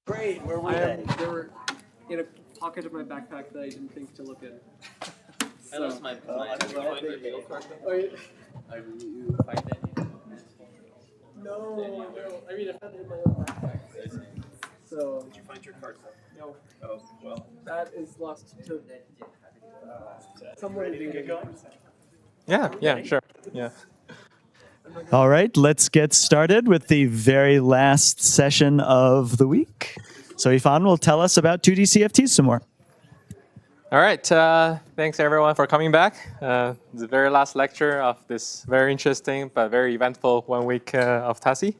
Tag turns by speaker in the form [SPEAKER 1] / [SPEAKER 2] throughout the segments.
[SPEAKER 1] Great. Where were they?
[SPEAKER 2] They were in a pocket of my backpack that I didn't think to look in.
[SPEAKER 3] I lost my did you find my middle card?
[SPEAKER 2] Oh, yeah.
[SPEAKER 3] You find any?
[SPEAKER 2] No. I mean, I found it in my own backpack. So.
[SPEAKER 3] Did you find your card?
[SPEAKER 2] No.
[SPEAKER 3] Oh, well.
[SPEAKER 2] That is lost to somewhere.
[SPEAKER 3] Ready to get going?
[SPEAKER 4] Yeah, sure. Yeah.
[SPEAKER 1] All right, let's get started with the very last session of the week. So Yifan will tell us about 2D CFTs some more.
[SPEAKER 4] All right. Thanks everyone for coming back. The very last lecture of this very interesting but very eventful 1 week of TASI.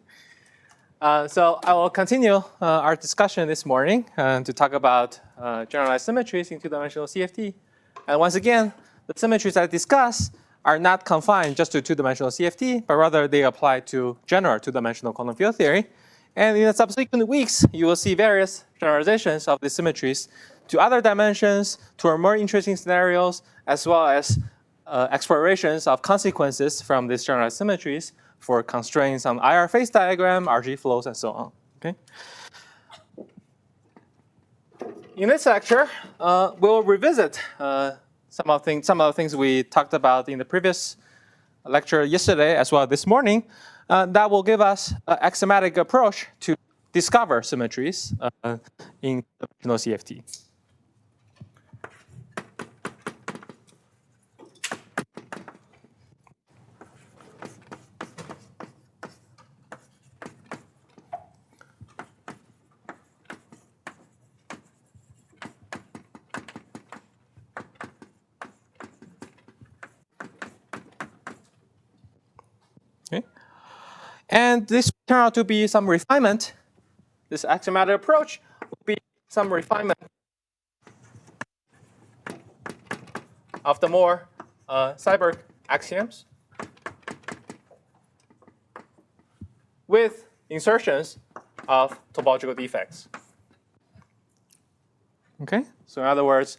[SPEAKER 4] So I will continue our discussion this morning to talk about generalized symmetries in two-dimensional CFT. And once again, the symmetries I discuss are not confined just to two-dimensional CFT, but rather they apply to general two-dimensional quantum field theory. And in the subsequent weeks, you will see various generalizations of the symmetries to other dimensions, to our more interesting scenarios, as well as explorations of consequences from these generalized symmetries for constraints on IR phase diagram, RG flows, and so on. Okay. In this lecture, we'll revisit some of the things we talked about in the previous lecture yesterday, as well as this morning, that will give us an axiomatic approach to discover symmetries in dimensional CFT. And this turned out to be some refinement. This axiomatic approach will be some refinement of the more Seiberg axioms with insertions of topological defects. Okay, so in other words,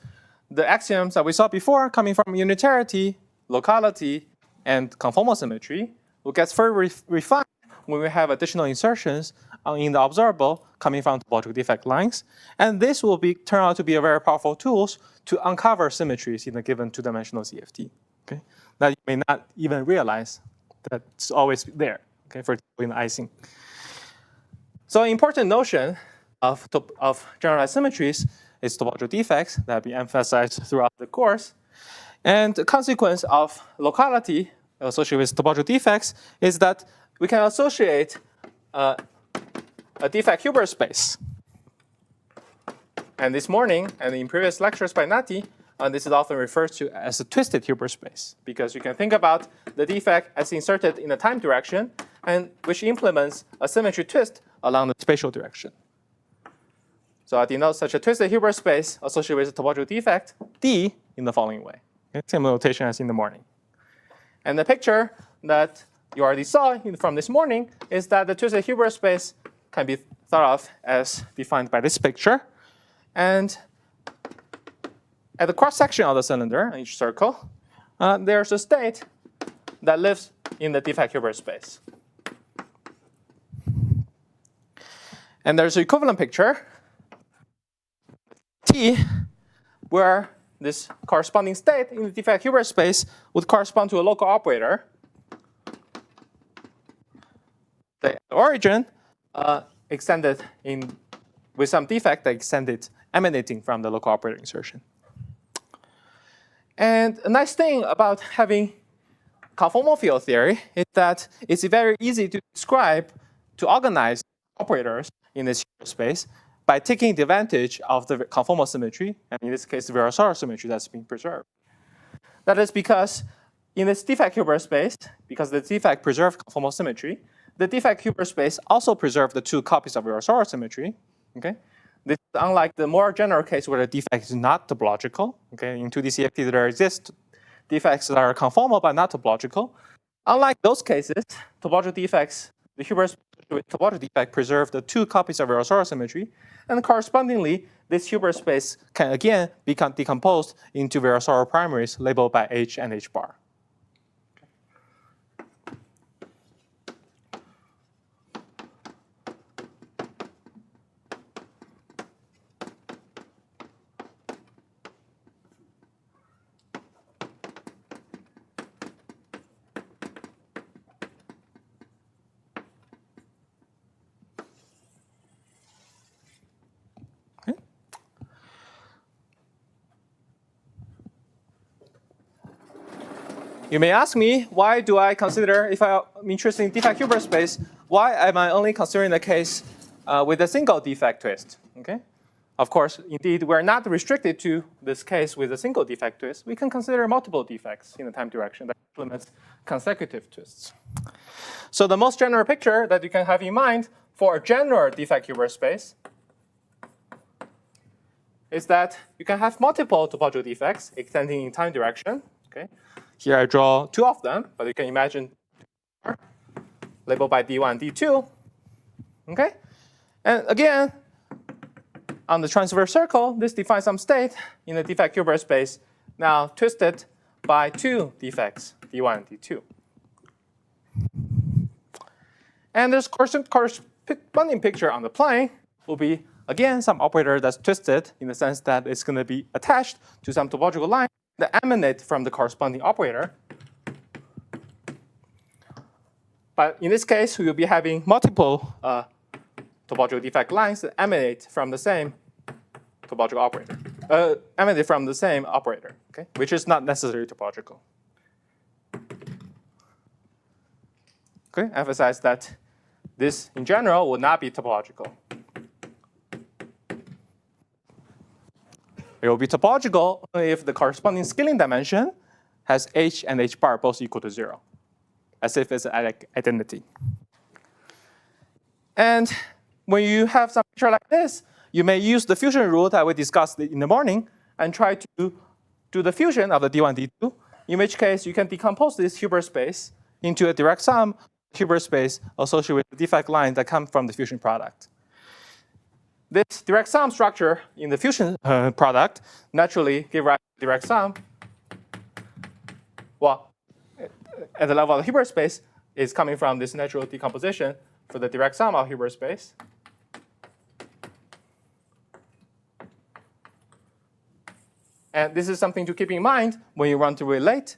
[SPEAKER 4] the axioms that we saw before coming from unitarity, locality, and conformal symmetry will get further refined when we have additional insertions in the observable coming from topological defect lines. And this will turn out to be a very powerful tool to uncover symmetries in a given two-dimensional CFT. Okay? That you may not even realize that it's always there, okay, for in the icing. So an important notion of generalized symmetries is topological defects that will be emphasized throughout the course. And the consequence of locality associated with topological defects is that we can associate a defect Hilbert space. And this morning, and in previous lectures by Nati, this is often referred to as a twisted Hilbert space, because you can think about the defect as inserted in the time direction, and which implements a symmetry twist along the spatial direction. So I denote such a twisted Hilbert space associated with a topological defect, D, in the following way. Okay? Same notation as in the morning. And the picture that you already saw from this morning is that the twisted Hilbert space can be thought of as defined by this picture. And at the cross-section of the cylinder in each circle, there's a state that lives in the defect Hilbert space. And there's an equivalent picture, T, where this corresponding state in the defect Hilbert space would correspond to a local operator. The origin extended with some defect that extended emanating from the local operator insertion. And a nice thing about having conformal field theory is that it's very easy to describe, to organize operators in this space by taking advantage of the conformal symmetry, and in this case, the Virasoro symmetry that's being preserved. That is because in this defect Hilbert space, because the defect preserved conformal symmetry, the defect Hilbert space also preserved the two copies of Virasoro symmetry. Okay? This is unlike the more general case where the defect is not topological. Okay? In 2D CFT, there exist defects that are conformal but not topological. Unlike those cases, topological defects, the Hilbert topological defect preserve the two copies of Virasoro symmetry, and correspondingly, this Hilbert space can again become decomposed into Virasoro primaries labeled by H and H bar. You may ask me, why do I consider, if I'm interested in defect Hilbert space, why am I only considering the case with a single defect twist? Okay. Of course, indeed, we're not restricted to this case with a single defect twist. We can consider multiple defects in the time direction that implements consecutive twists. So the most general picture that you can have in mind for a general defect Hilbert space is that you can have multiple topological defects extending in time direction. Okay. Here I draw 2 of them, but you can imagine labeled by D1, D2. Okay. And again, on the transverse circle, this defines some state in the defect Hilbert space, now twisted by 2 defects, D1 and D2. And this corresponding picture on the plane will be, again, some operator that's twisted in the sense that it's going to be attached to some topological line that emanate from the corresponding operator. But in this case, we will be having multiple topological defect lines that emanate from the same topological operator, emanate from the same operator, okay, which is not necessarily topological. Okay, emphasize that this, in general, will not be topological. It will be topological only if the corresponding scaling dimension has h and h bar both equal to 0, as if it's an identity. And when you have some picture like this, you may use the fusion rule that we discussed in the morning and try to do the fusion of the D1, D2, in which case you can decompose this Hilbert space into a direct sum Hilbert space associated with the defect line that come from the fusion product. This direct sum structure in the fusion product naturally give rise to direct sum. Well, at the level of the Hilbert space is coming from this natural decomposition for the direct sum of Hilbert space. And this is something to keep in mind when you want to relate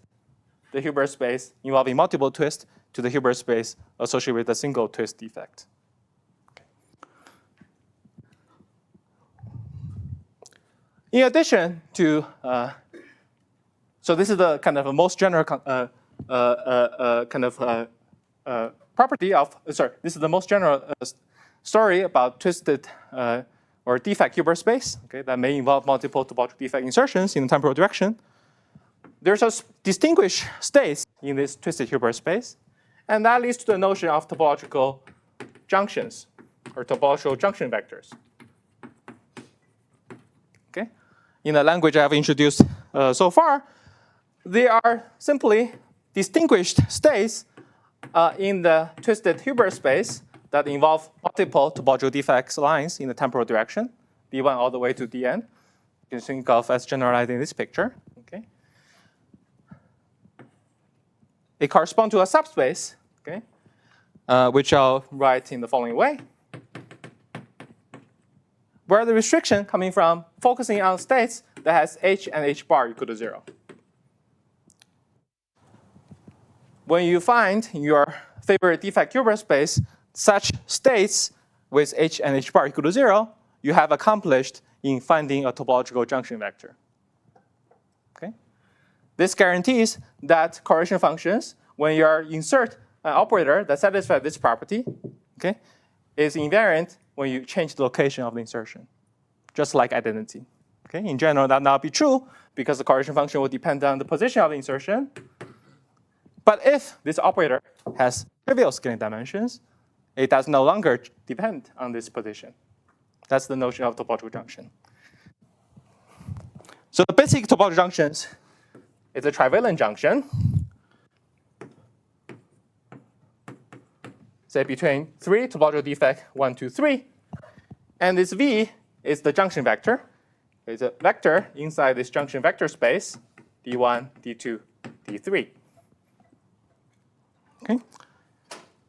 [SPEAKER 4] the Hilbert space involving multiple twists to the Hilbert space associated with a single twist defect. Okay. In addition to, so this is the kind of a most general property of, this is the most general story about twisted or defect Hilbert space, okay, that may involve multiple topological defect insertions in the temporal direction. There's a distinguished states in this twisted Hilbert space, and that leads to the notion of topological junctions or topological junction vectors. Okay, in the language I have introduced so far, they are simply distinguished states in the twisted Hilbert space that involve multiple topological defects lines in the temporal direction, D1 all the way to Dn. You can think of as generalized in this picture. Okay. They correspond to a subspace, okay, which I'll write in the following way, where the restriction coming from focusing on states that has h and h bar equal to 0. When you find in your favorite defect Hilbert space such states with h and h bar equal to 0, you have accomplished in finding a topological junction vector. Okay? This guarantees that correlation functions, when you insert an operator that satisfies this property, okay, is invariant when you change the location of the insertion, just like identity. Okay? In general, that will not be true because the correlation function will depend on the position of the insertion. But if this operator has trivial scaling dimensions, it does no longer depend on this position. That's the notion of topological junction. So the basic topological junctions is a trivalent junction, say between 3 topological defect 1, 2, 3. And this V is the junction vector. It's a vector inside this junction vector space, D1, D2, D3. Okay.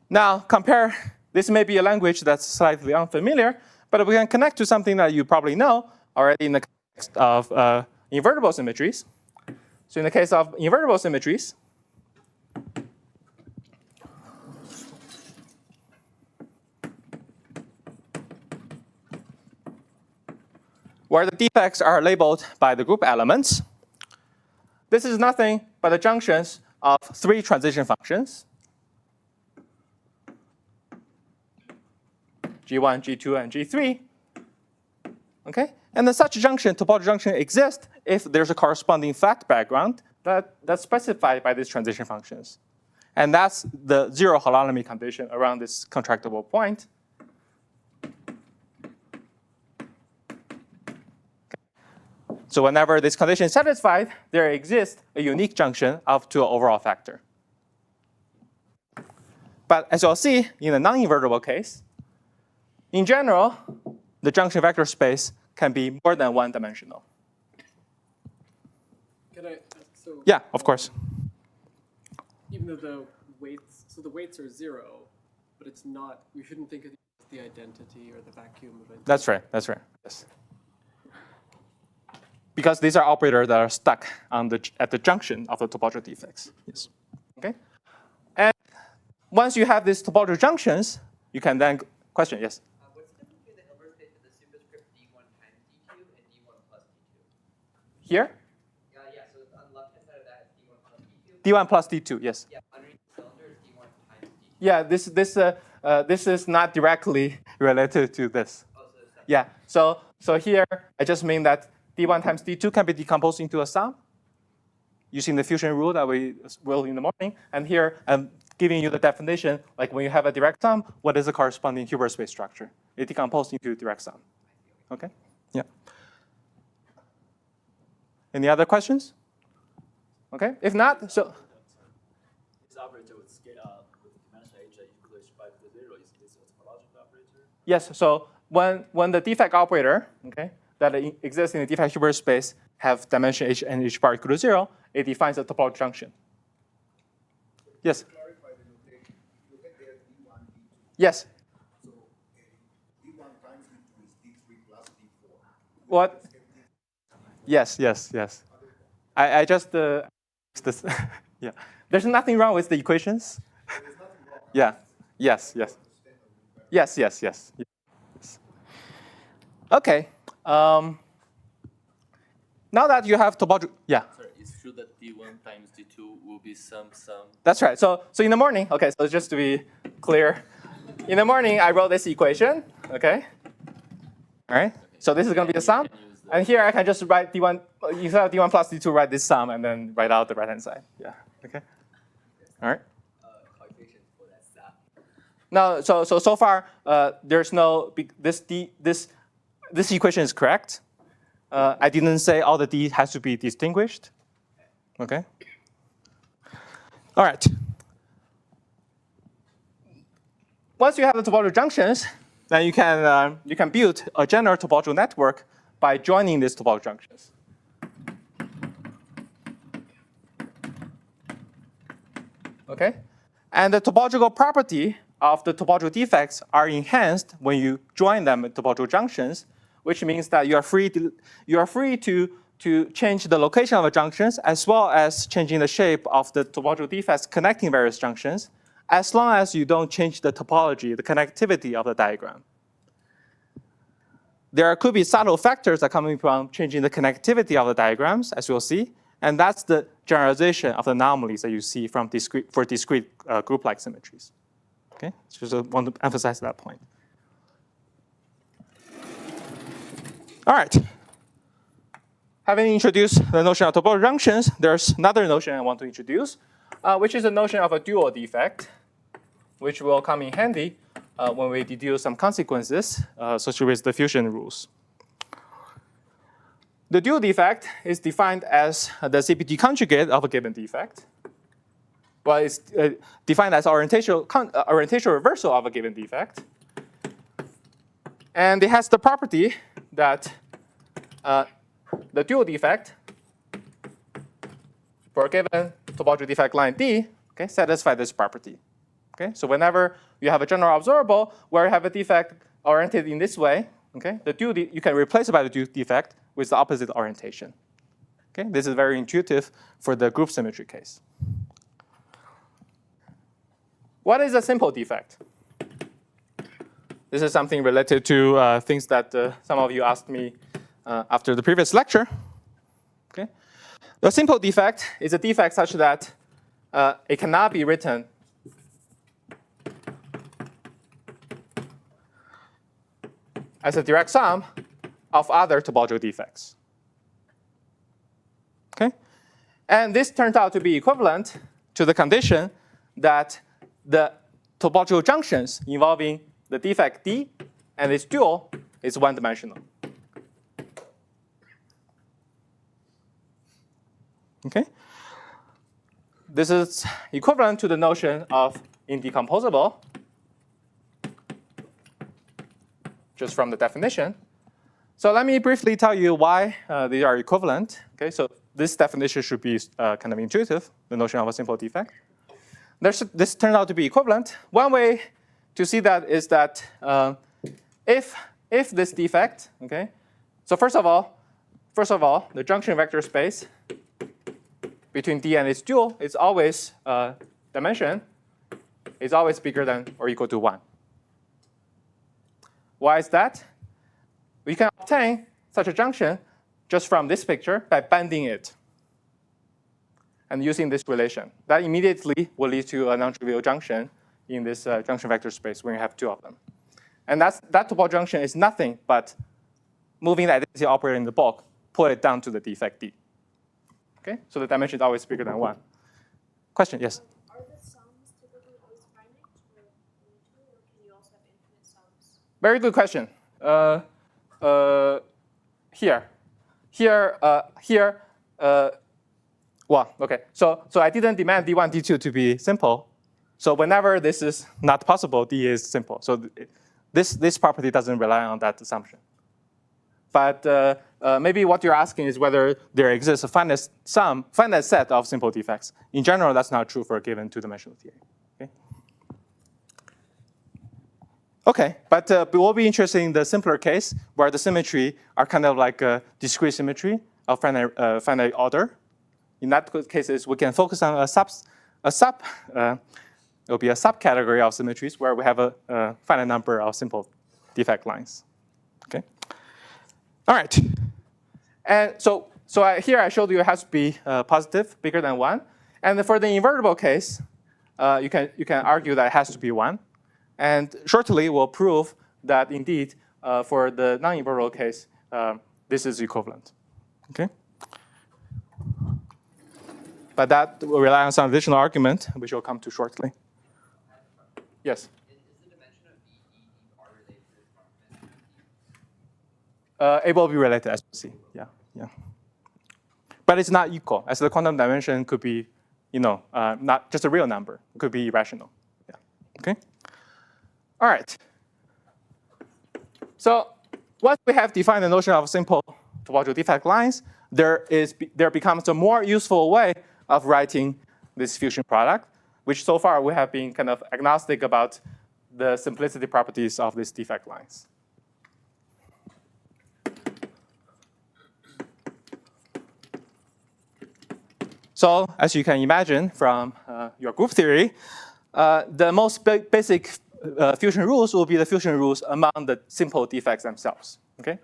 [SPEAKER 4] Now compare, this may be a language that's slightly unfamiliar, but we can connect to something that you probably know already in the context of invertible symmetries. So in the case of invertible symmetries, where the defects are labeled by the group elements, this is nothing but the junctions of 3 transition functions, G1, G2, and G3. Okay? And then such a junction, topological junction, exists if there's a corresponding flat background that's specified by these transition functions. And that's the zero holonomy condition around this contractible point. So whenever this condition is satisfied, there exists a unique junction of to an overall factor. But as you'll see, in a non-invertible case, in general, the junction vector space can be more than one-dimensional.
[SPEAKER 2] Can I? So
[SPEAKER 4] Yeah, of course.
[SPEAKER 2] even though the weights, so the weights are 0, but it's not. We shouldn't think of the identity or the vacuum of it.
[SPEAKER 4] That's right. That's right. Yes. Because these are operators that are stuck on at the junction of the topological defects. Yes. Okay. And once you have these topological junctions, you can then question. Yes.
[SPEAKER 3] What's the difference between the Hilbert space with the superscript D1 times D2 and D1 plus D2?
[SPEAKER 4] Here.
[SPEAKER 3] Yeah. So on the left hand side of that, it's D1 plus D2.
[SPEAKER 4] D1 plus D2. Yes.
[SPEAKER 3] Yeah. Underneath the cylinder is D1 times D2.
[SPEAKER 4] Yeah. This is not directly related to this.
[SPEAKER 3] Oh, so it's
[SPEAKER 4] Yeah. So here I just mean that D1 times D2 can be decomposed into a sum using the fusion rule that we will in the morning. And here I'm giving you the definition, like when you have a direct sum, what is the corresponding Hilbert space structure? It decomposed into a direct sum. Okay? Yeah. Any other questions? Okay. If not, so.
[SPEAKER 5] This operator with scale with dimension h equals by 0 is this a topological operator?
[SPEAKER 4] Yes. So when the defect operator, okay, that exists in the defect Hilbert space have dimension h and h bar equal to 0, it defines a topological junction. Yes.
[SPEAKER 6] Clarify the notation. Look at there D1, D2.
[SPEAKER 4] Yes.
[SPEAKER 6] So D1 times D2 is D3 plus D4.
[SPEAKER 4] What? Yes. I just this. Yeah. There's nothing wrong with the equations.
[SPEAKER 6] There's nothing wrong.
[SPEAKER 4] Yeah. Yes. Yes. Okay. Now that you have topological, yeah.
[SPEAKER 5] Sorry, it's true that D1 times D2 will be some.
[SPEAKER 4] That's right. So in the morning, okay, so just to be clear, in the morning I wrote this equation, okay? All right. So this is going to be the sum. And here I can just write D1, instead of D1 plus D2, write this sum and then write out the right-hand side. Yeah, okay? All right.
[SPEAKER 3] coefficient for that sum.
[SPEAKER 4] Now, so far, there's no, this equation is correct. I didn't say all the D has to be distinguished. Okay? All right. Once you have the topological junctions, then you can build a general topological network by joining these topological junctions. Okay? And the topological property of the topological defects are enhanced when you join them at topological junctions, which means that you are free to change the location of the junctions as well as changing the shape of the topological defects connecting various junctions, as long as you don't change the topology, the connectivity of the diagram. There could be subtle factors that are coming from changing the connectivity of the diagrams, as you'll see, and that's the generalization of the anomalies that you see from discrete group-like symmetries. Okay, so just want to emphasize that point. All right. Having introduced the notion of topological junctions, there's another notion I want to introduce, which is the notion of a dual defect, which will come in handy when we deduce some consequences associated with the fusion rules. The dual defect is defined as the CPT conjugate of a given defect. Well, it's defined as orientation reversal of a given defect. And it has the property that the dual defect for a given topological defect line D, okay, satisfies this property. Okay, so whenever you have a general observable where you have a defect oriented in this way, okay, you can replace it by the dual defect with the opposite orientation. Okay, this is very intuitive for the group symmetry case. What is a simple defect? This is something related to things that some of you asked me after the previous lecture. Okay, the simple defect is a defect such that it cannot be written as a direct sum of other topological defects. Okay? And this turns out to be equivalent to the condition that the topological junctions involving the defect D and its dual is one-dimensional. Okay? This is equivalent to the notion of indecomposable, just from the definition. So let me briefly tell you why they are equivalent. Okay, so this definition should be kind of intuitive, the notion of a simple defect. This turned out to be equivalent. One way to see that is that if this defect, okay, so first of all, the junction vector space between D and its dual is always dimension is always bigger than or equal to 1. Why is that? We can obtain such a junction just from this picture by bending it and using this relation. That immediately will lead to a non-trivial junction in this junction vector space when you have two of them. And that topological junction is nothing but moving the identity operator in the bulk, pull it down to the defect D. Okay, so the dimension is always bigger than 1. Question, yes?
[SPEAKER 7] Are the sums typically always finite, or can you also have infinite sums?
[SPEAKER 4] Very good question. Well, okay. So I didn't demand D1, D2 to be simple. So whenever this is not possible, D is simple. So this property doesn't rely on that assumption. But maybe what you're asking is whether there exists a finite set of simple defects. In general, that's not true for a given two-dimensional theory. Okay, but we'll be interested in the simpler case where the symmetry are kind of like a discrete symmetry of finite order. In that cases, we can focus on it'll be a subcategory of symmetries where we have a finite number of simple defect lines. Okay. All right. And so here I showed you it has to be positive, bigger than 1. And for the invertible case, you can argue that it has to be 1. And shortly, we'll prove that indeed, for the non-invertible case, this is equivalent. Okay. But that will rely on some additional argument, which we'll come to shortly. Yes.
[SPEAKER 3] Is the dimension of D bar related to the quantum dimension of D?
[SPEAKER 4] It will be related, as we see. Yeah. But it's not equal, as the quantum dimension could be, not just a real number. It could be irrational. Yeah. Okay. All right. So once we have defined the notion of simple topological defect lines, there becomes a more useful way of writing this fusion product, which so far we have been kind of agnostic about the simplicity properties of these defect lines. So as you can imagine from your group theory, the most basic fusion rules will be the fusion rules among the simple defects themselves. Okay,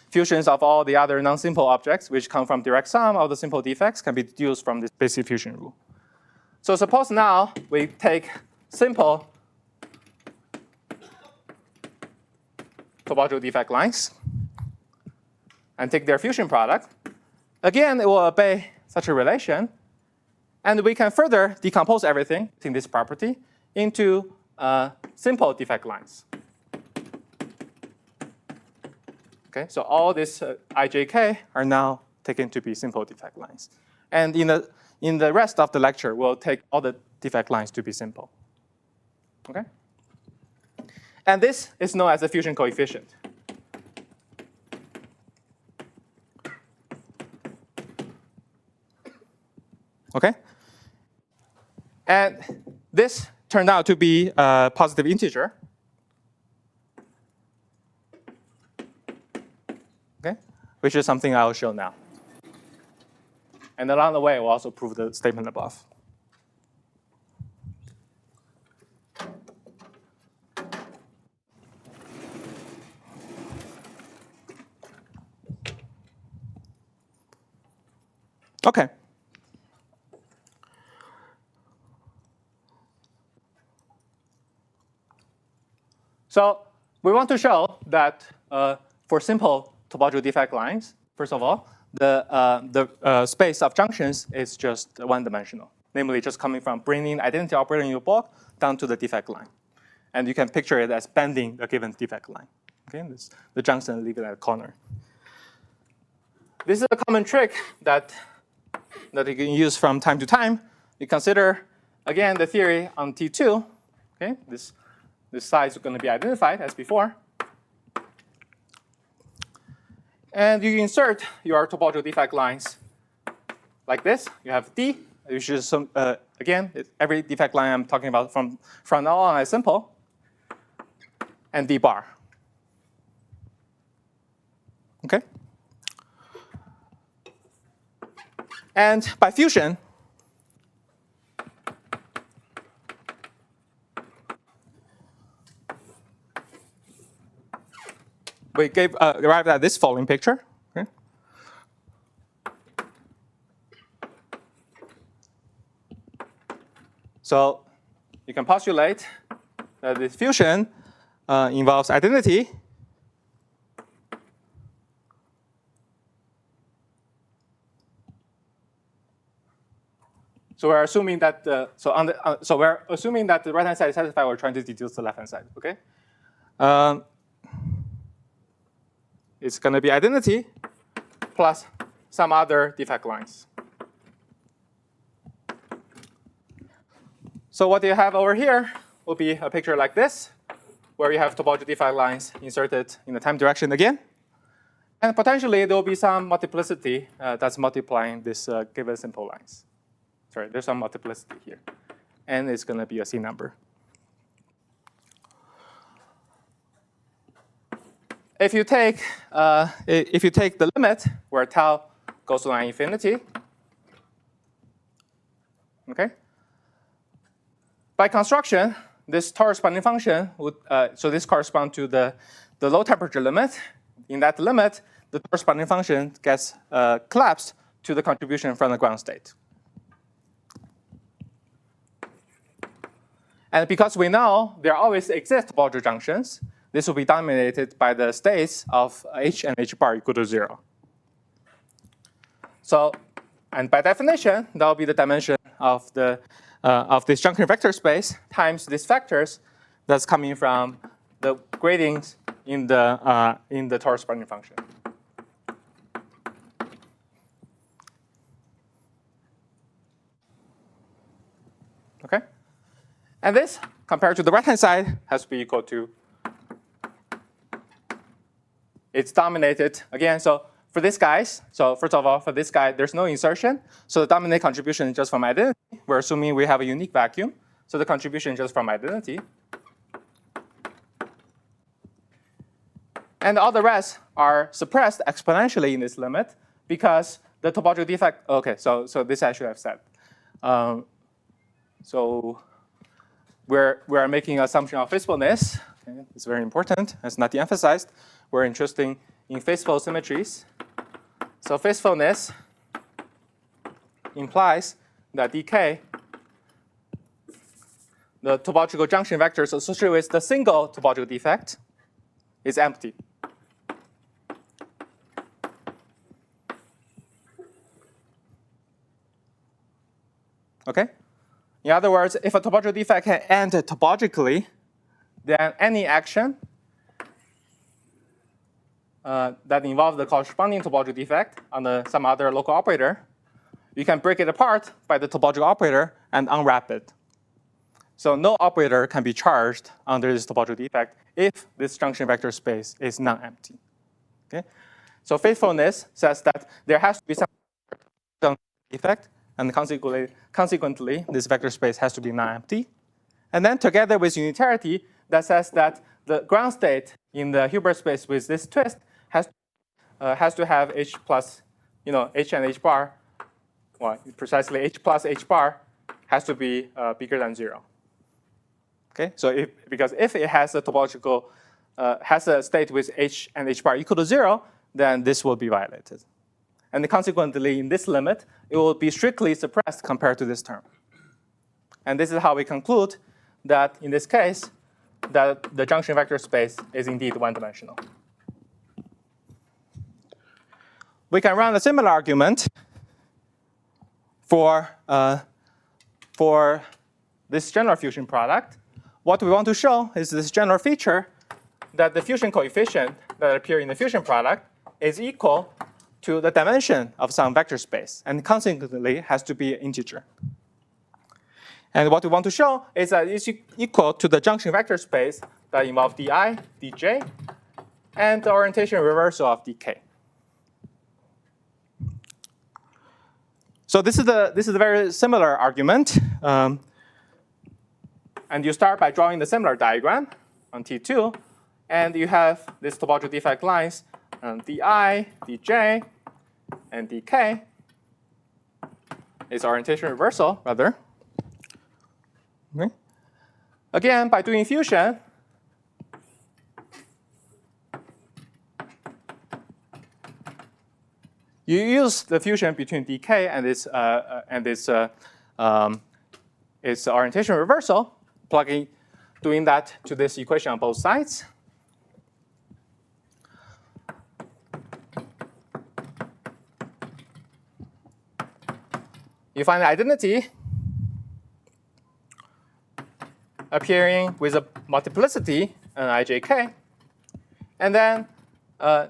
[SPEAKER 4] fusions of all the other non-simple objects, which come from direct sum of the simple defects, can be deduced from this basic fusion rule. So suppose now we take simple topological defect lines and take their fusion product. Again, it will obey such a relation, and we can further decompose everything in this property into simple defect lines. Okay, so all these ijk are now taken to be simple defect lines. And in the rest of the lecture, we'll take all the defect lines to be simple. Okay? And this is known as the fusion coefficient. Okay? And this turned out to be a positive integer. Okay? Which is something I'll show now. And along the way, we'll also prove the statement above. Okay. So we want to show that for simple topological defect lines, first of all, the space of junctions is just one-dimensional, namely just coming from bringing identity operator in your bulk down to the defect line. And you can picture it as bending a given defect line. Okay, this, the junction leave it at a corner. This is a common trick that you can use from time to time. You consider, again, the theory on T2. Okay, this size is going to be identified as before. And you insert your topological defect lines like this. You have D, which is some, again, every defect line I'm talking about from now on is simple, and D bar. Okay? And by fusion, we arrived at this following picture. Okay? So you can postulate that this fusion involves identity. So we're assuming that we're assuming that the right-hand side is satisfied. We're trying to deduce the left-hand side. Okay. It's going to be identity plus some other defect lines. So what you have over here will be a picture like this, where you have topological defect lines inserted in the time direction again. And potentially, there will be some multiplicity that's multiplying this given simple lines. Sorry, there's some multiplicity here. And it's going to be a C number. If you take the limit where tau goes to infinity, okay. By construction, this corresponding function would so this corresponds to the low temperature limit. In that limit, the corresponding function gets collapsed to the contribution from the ground state. And because we know there always exist topological junctions, this will be dominated by the states of H and H bar equal to 0. So, and by definition, that will be the dimension of this junction vector space times these vectors that's coming from the gradings in the corresponding function. Okay, and this compared to the right-hand side has to be equal to. It's dominated, again, so for these guys, so first of all, for this guy, there's no insertion. So the dominant contribution is just from identity. We're assuming we have a unique vacuum. So the contribution is just from identity. And all the rest are suppressed exponentially in this limit because the topological defect, okay, so this I should have said. So we're making an assumption of faithfulness. Okay, it's very important. It's not de-emphasized. We're interested in faithful symmetries. So faithfulness implies that dk, the topological junction vectors associated with the single topological defect, is empty. Okay? In other words, if a topological defect can end topologically, then any action that involves the corresponding topological defect on some other local operator, you can break it apart by the topological operator and unwrap it. So no operator can be charged under this topological defect if this junction vector space is non-empty. Okay? So faithfulness says that there has to be some defect, and consequently, this vector space has to be non-empty. And then together with unitarity, that says that the ground state in the Hilbert space with this twist has to have H plus, H and H bar, well, precisely H plus H bar has to be bigger than 0. Okay, so because if it has a topological, has a state with H and H bar equal to 0, then this will be violated. And consequently, in this limit, it will be strictly suppressed compared to this term. And this is how we conclude that in this case, that the junction vector space is indeed one-dimensional. We can run a similar argument for this general fusion product. What we want to show is this general feature that the fusion coefficient that appear in the fusion product is equal to the dimension of some vector space, and consequently has to be an integer. And what we want to show is that it's equal to the junction vector space that involves di, dj, and the orientation reversal of dk. So this is a very similar argument. And you start by drawing the similar diagram on T2. And you have this topological defect lines, di, dj, and dk. It's orientation reversal, rather. Okay. Again, by doing fusion, you use the fusion between dk and its orientation reversal, doing that to this equation on both sides. You find the identity appearing with a multiplicity ijk, and then a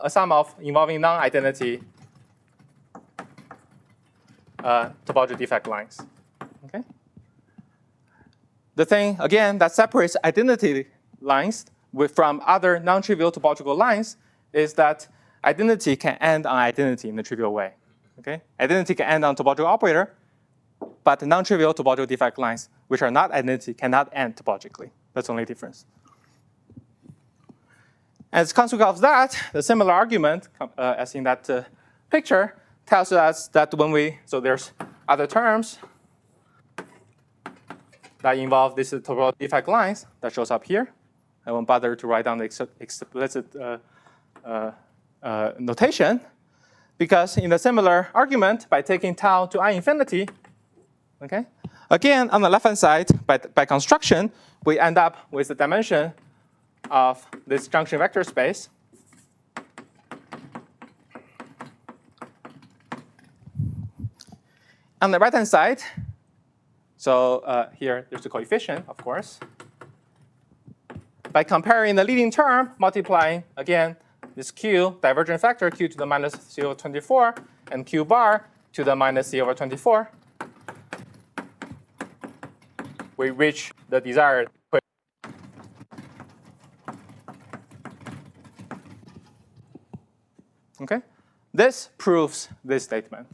[SPEAKER 4] sum of involving non-identity topological defect lines. Okay. The thing again that separates identity lines from other non-trivial topological lines is that identity can end on identity in a trivial way. Okay. Identity can end on topological operator, but non-trivial topological defect lines, which are not identity, cannot end topologically. That's the only difference. As a consequence of that, the similar argument, as in that picture, tells us that so there's other terms that involve these topological defect lines that shows up here. I won't bother to write down the explicit notation, because in a similar argument, by taking tau to I infinity, okay, again, on the left-hand side, by construction, we end up with the dimension of this junction vector space. On the right-hand side, so here there's the coefficient, of course. By comparing the leading term, multiplying, again, this q, divergent factor, q to the minus c over 24, and q bar to the minus c over 24, we reach the desired equation. Okay? This proves this statement.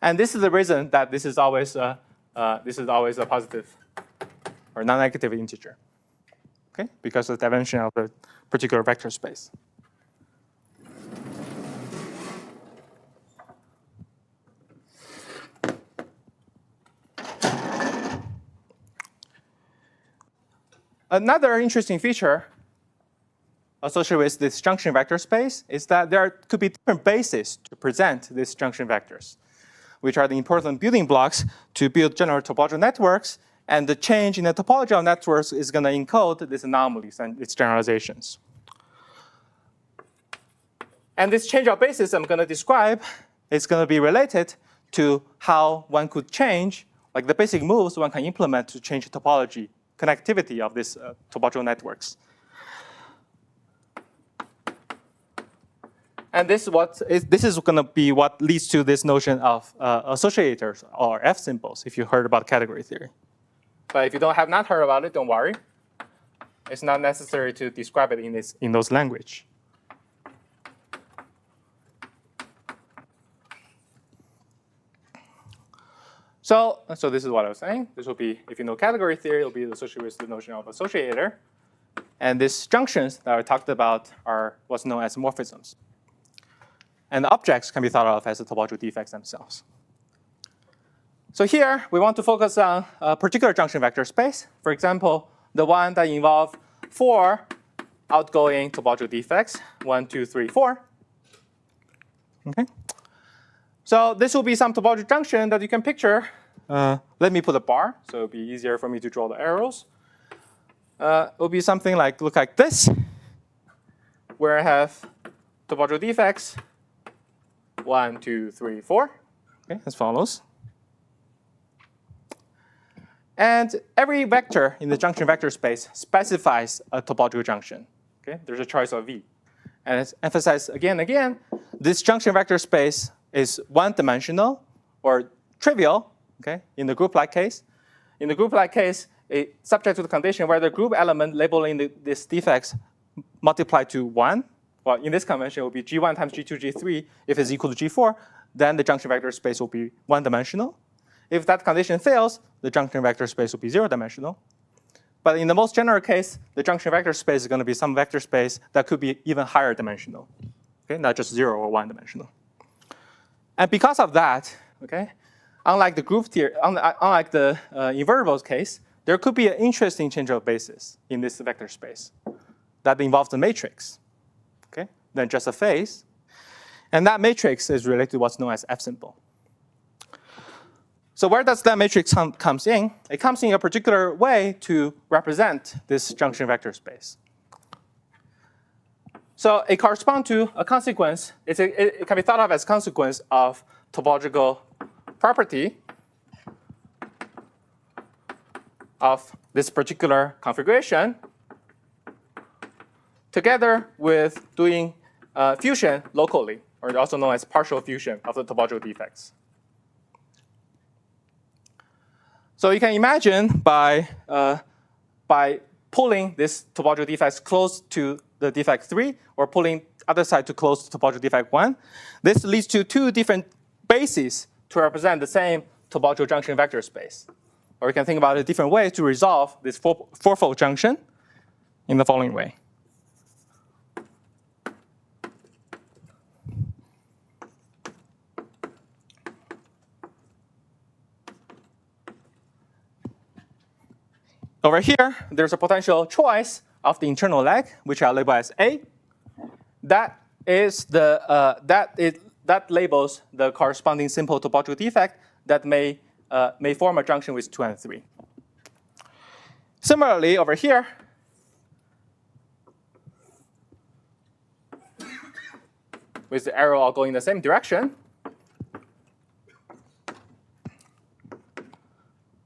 [SPEAKER 4] And this is the reason that this is always a positive or non-negative integer. Okay? Because of the dimension of the particular vector space. Another interesting feature associated with this junction vector space is that there could be different bases to present these junction vectors, which are the important building blocks to build general topological networks. And the change in the topology of networks is going to encode these anomalies and its generalizations. And this change of basis I'm going to describe is going to be related to how one could change, like the basic moves one can implement to change topology, connectivity of these topological networks. And this is going to be what leads to this notion of associators or F symbols, if you heard about category theory. But if you have not heard about it, don't worry. It's not necessary to describe it in those language. So this is what I was saying. This will be, if you know category theory, it will be associated with the notion of associator. And these junctions that I talked about are what's known as morphisms. And the objects can be thought of as the topological defects themselves. So here, we want to focus on a particular junction vector space. For example, the one that involves 4 outgoing topological defects, 1, 2, 3, 4. Okay. So this will be some topological junction that you can picture let me put a bar, so it'll be easier for me to draw the arrows. It will be something like, look like this, where I have topological defects, 1, 2, 3, 4, okay, as follows. And every vector in the junction vector space specifies a topological junction. Okay, there's a choice of V. And it's emphasized again and again, this junction vector space is one-dimensional or trivial, okay, in the group-like case. In the group-like case, it's subject to the condition where the group element labeling these defects multiplied to 1. Well, in this convention, it will be G1 times G2, G3. If it's equal to G4, then the junction vector space will be one-dimensional. If that condition fails, the junction vector space will be zero-dimensional. But in the most general case, the junction vector space is going to be some vector space that could be even higher dimensional, okay, not just 0 or one-dimensional. And because of that, okay, unlike the group theory, unlike the invertibles case, there could be an interesting change of basis in this vector space that involves a matrix, okay, than just a phase. And that matrix is related to what's known as F symbol. So where does that matrix comes in? It comes in a particular way to represent this junction vector space. So it corresponds to a consequence. It can be thought of as a consequence of topological property of this particular configuration together with doing fusion locally, or also known as partial fusion of the topological defects. So you can imagine by pulling this topological defects close to the defect 3, or pulling other side to close to topological defect 1, this leads to two different bases to represent the same topological junction vector space. Or you can think about a different way to resolve this fourfold junction in the following way. Over here, there's a potential choice of the internal leg, which I label as A. That labels the corresponding simple topological defect that may form a junction with 2 and 3. Similarly, over here, with the arrow all going in the same direction,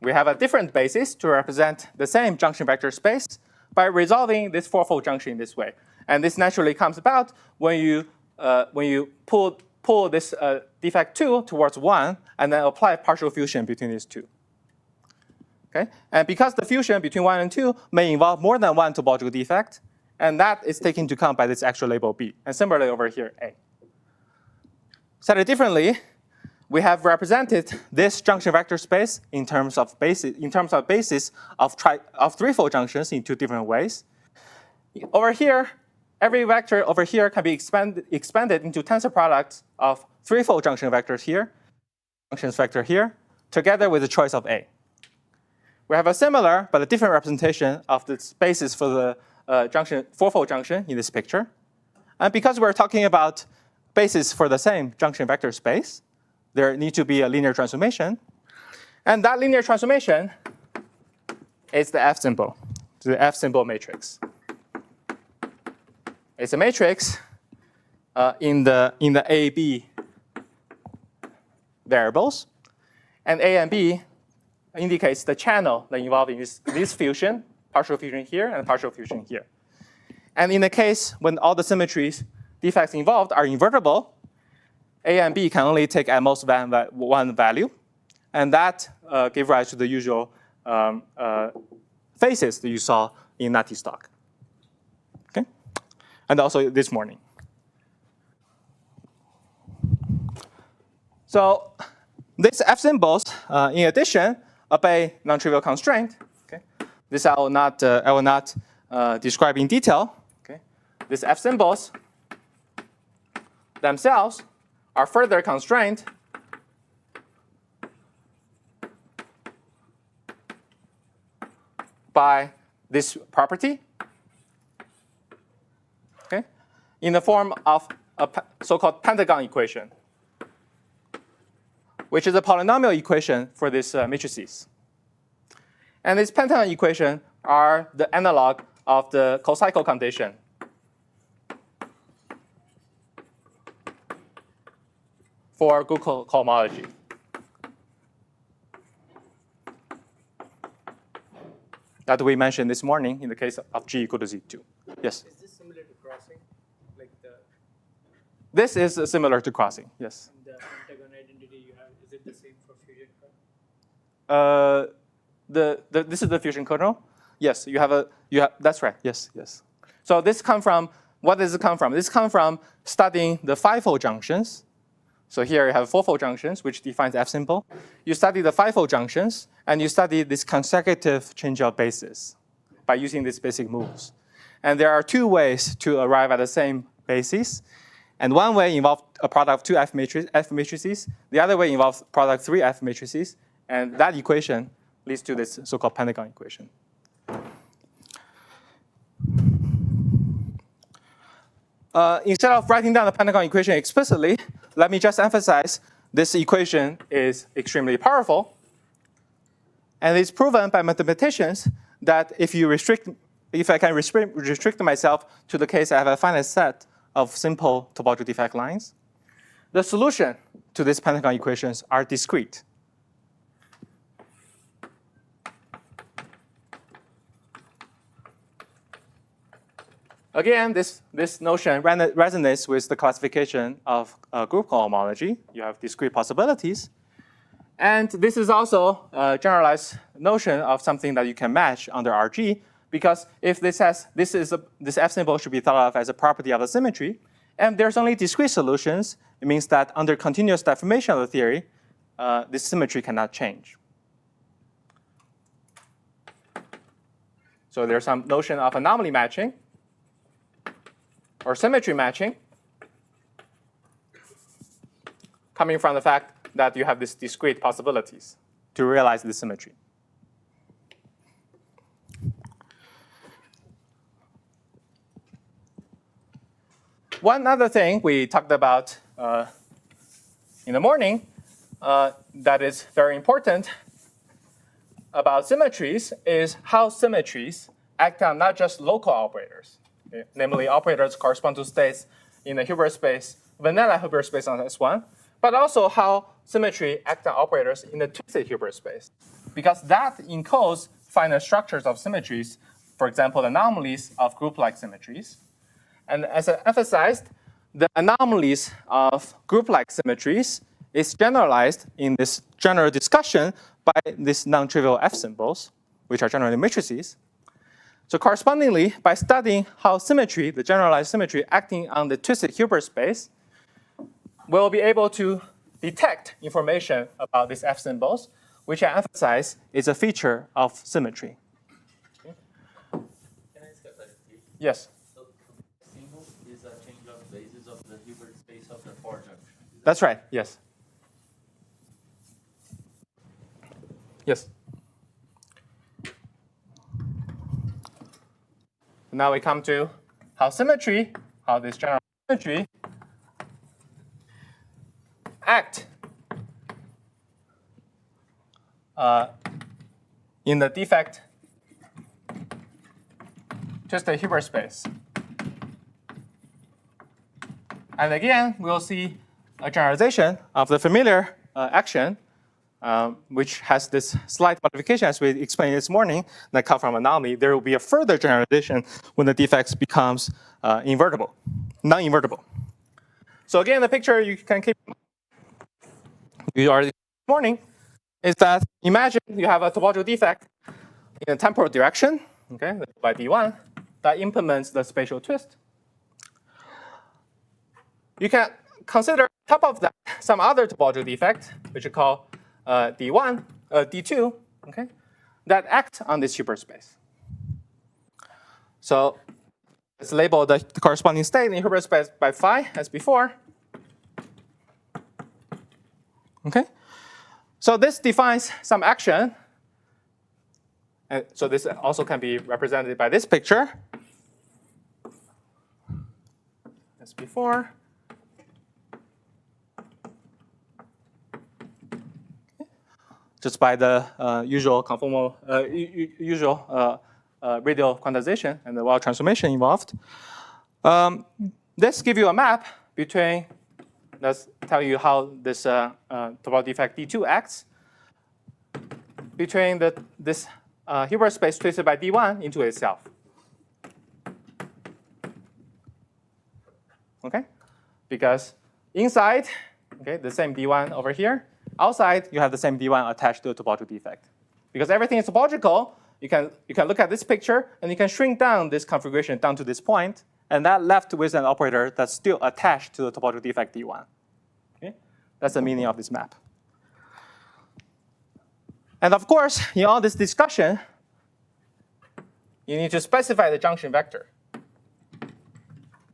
[SPEAKER 4] we have a different basis to represent the same junction vector space by resolving this fourfold junction in this way. And this naturally comes about when you pull this defect 2 towards 1 and then apply partial fusion between these two. Okay? And because the fusion between 1 and 2 may involve more than one topological defect, and that is taken into account by this extra label B. And similarly over here, A. Said differently, we have represented this junction vector space in terms of basis of threefold junctions in two different ways. Over here, every vector over here can be expanded into tensor products of threefold junction vectors here, junctions vector here, together with the choice of A. We have a similar but a different representation of the basis for the fourfold junction in this picture. And because we're talking about basis for the same junction vector space, there needs to be a linear transformation. And that linear transformation is the F symbol, the F symbol matrix. It's a matrix in the A, B variables. And A and B indicates the channel that involving this fusion, partial fusion here and partial fusion here. And in the case when all the symmetries defects involved are invertible, A and B can only take at most one value. And that gives rise to the usual phases that you saw in Naty-Stock. Okay? And also this morning. So these F symbols, in addition, obey non-trivial constraint. Okay? This I will not describe in detail. Okay? These F symbols themselves are further constrained by this property, okay, in the form of a so-called pentagon equation. which is a polynomial equation for these matrices. And this pentagon equation are the analog of the co-cycle condition. For group cohomology. That we mentioned this morning in the case of G equal to Z2. Yes?
[SPEAKER 8] Is this similar to crossing? Like
[SPEAKER 4] This is similar to crossing, yes.
[SPEAKER 8] the pentagon identity you have, is it the same for fusion kernel?
[SPEAKER 4] This is the fusion kernel. Yes, that's right. Yes. So this come from, what does it come from? This comes from studying the 5-fold junctions. So here you have 4-fold junctions, which defines F symbol. You study the 5-fold junctions, and you study this consecutive change of basis by using these basic moves. And there are 2 ways to arrive at the same basis. And one way involves a product of 2 F matrices. The other way involves product of 3 F matrices. And that equation leads to this so-called pentagon equation. Instead of writing down the pentagon equation explicitly, let me just emphasize this equation is extremely powerful. And it's proven by mathematicians that if I can restrict myself to the case I have a finite set of simple topological defect lines, the solution to these pentagon equations are discrete. Again, this notion resonates with the classification of group cohomology. You have discrete possibilities. And this is also a generalized notion of something that you can match under RG, because if this F symbol should be thought of as a property of the symmetry, and there's only discrete solutions, it means that under continuous deformation of the theory, this symmetry cannot change. So there's some notion of anomaly matching, or symmetry matching, coming from the fact that you have these discrete possibilities to realize this symmetry. One other thing we talked about in the morning that is very important about symmetries is how symmetries act on not just local operators, namely operators correspond to states in the Hilbert space, vanilla Hilbert space on S1, but also how symmetry acts on operators in the twisted Hilbert space. Because that encodes finite structures of symmetries, for example, anomalies of group-like symmetries. And as I emphasized, the anomalies of group-like symmetries is generalized in this general discussion by these non-trivial F symbols, which are generally matrices. So correspondingly, by studying how symmetry, the generalized symmetry acting on the twisted Hilbert space, we'll be able to detect information about these F symbols, which I emphasize is a feature of symmetry.
[SPEAKER 5] Can I ask a clarification?
[SPEAKER 4] Yes.
[SPEAKER 5] So the symbol is a change of basis of the Hilbert space of the 4 junction.
[SPEAKER 4] That's right, yes. Yes. Now we come to how this general symmetry act in the defect twisted Hilbert space. And again, we'll see a generalization of the familiar action, which has this slight modification as we explained this morning that come from anomaly. There will be a further generalization when the defects becomes invertible, non-invertible. So again, the picture you can keep you already this morning is that imagine you have a topological defect in a temporal direction, okay, by D1, that implements the spatial twist. You can consider on top of that some other topological defect, which we call D2, okay, that act on this Hilbert space. So let's label the corresponding state in Hilbert space by phi as before. Okay, so this defines some action. And so this also can be represented by this picture as before. just by the usual conformal, usual radial quantization and the Weyl transformation involved. This gives you a map between, let's tell you how this topological defect D2 acts between this Hilbert space twisted by D1 into itself. Okay, because inside, okay, the same D1 over here. Outside, you have the same D1 attached to a topological defect. Because everything is topological, you can look at this picture and you can shrink down this configuration down to this point, and that left with an operator that's still attached to the topological defect D1. Okay, that's the meaning of this map. And of course, in all this discussion, you need to specify the junction vector.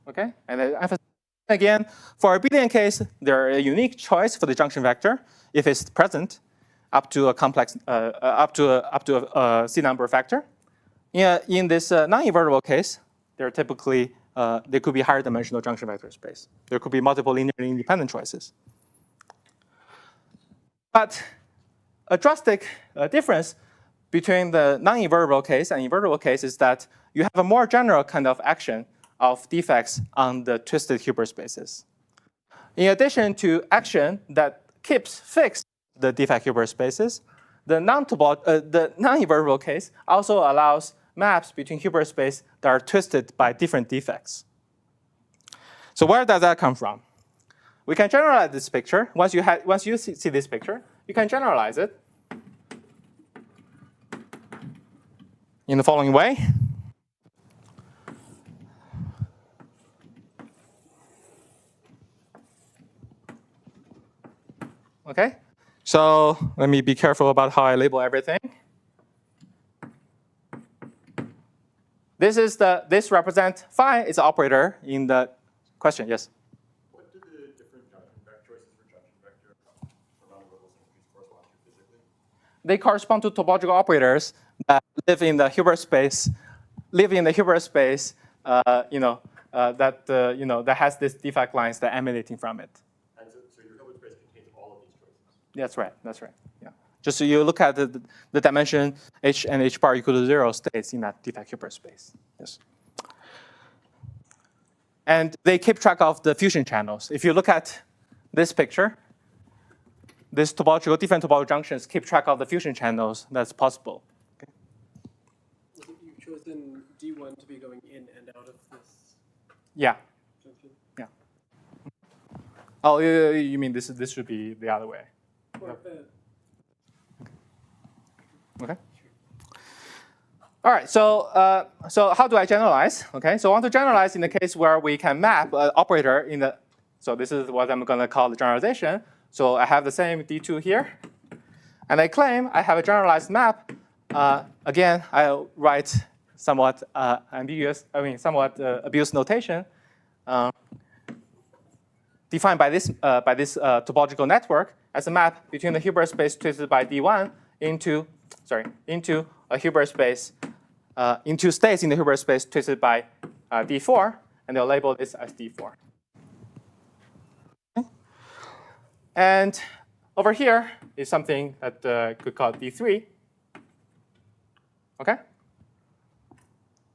[SPEAKER 4] Okay, and I emphasize again, for a abelian case, there is a unique choice for the junction vector if it's present up to a complex, up to a C number factor. In this non-invertible case, there typically there could be higher dimensional junction vector space. There could be multiple linearly independent choices. But a drastic difference between the non-invertible case and invertible case is that you have a more general kind of action of defects on the twisted Hilbert spaces. In addition to action that keeps fixed the defect Hilbert spaces, the non-invertible case also allows maps between Hilbert space that are twisted by different defects. So where does that come from? We can generalize this picture. Once you see this picture, you can generalize it in the following way. Okay, so let me be careful about how I label everything. This represents phi is an operator in the question. Yes.
[SPEAKER 6] What do the different junction choices for junction vector for non-invertible symmetries correspond to physically?
[SPEAKER 4] They correspond to topological operators that live in the Hilbert space. That has this defect lines that are emanating from it.
[SPEAKER 6] And so your Hilbert space contains all of these choices.
[SPEAKER 4] That's right. That's right. Yeah. Just so you look at the dimension h and h bar equal to 0 states in that defect Hilbert space. Yes. And they keep track of the fusion channels. If you look at this picture, this different topological junctions keep track of the fusion channels that's possible. Okay.
[SPEAKER 2] You've chosen D1 to be going in and out of this
[SPEAKER 4] Yeah.
[SPEAKER 2] junction.
[SPEAKER 4] Yeah. Oh, you mean this should be the other way?
[SPEAKER 2] Or,
[SPEAKER 4] Okay. All right. So how do I generalize? Okay. So I want to generalize in the case where we can map an operator in the. So this is what I'm going to call the generalization. So I have the same D2 here, and I claim I have a generalized map. Again, I'll write somewhat somewhat abused notation, defined by this topological network as a map between the Hilbert space twisted by D1 into a Hilbert space, into states in the Hilbert space twisted by D4, and they'll label this as D4. Okay. And over here is something that could call D3. Okay.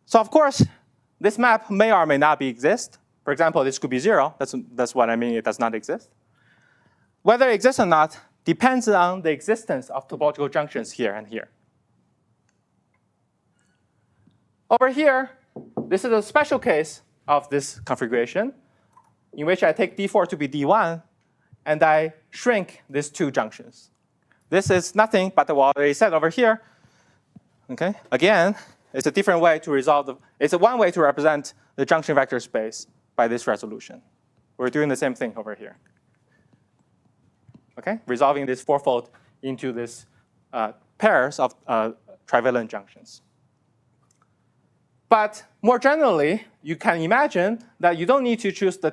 [SPEAKER 4] So of course, this map may or may not exist. For example, this could be 0. That's what I mean. It does not exist. Whether it exists or not depends on the existence of topological junctions here and here. Over here, this is a special case of this configuration in which I take D4 to be D1, and I shrink these two junctions. This is nothing but what I said over here. Okay. Again, it's a different way to resolve it's one way to represent the junction vector space by this resolution. We're doing the same thing over here. Okay, resolving this fourfold into this pairs of trivalent junctions. But more generally, you can imagine that you don't need to choose the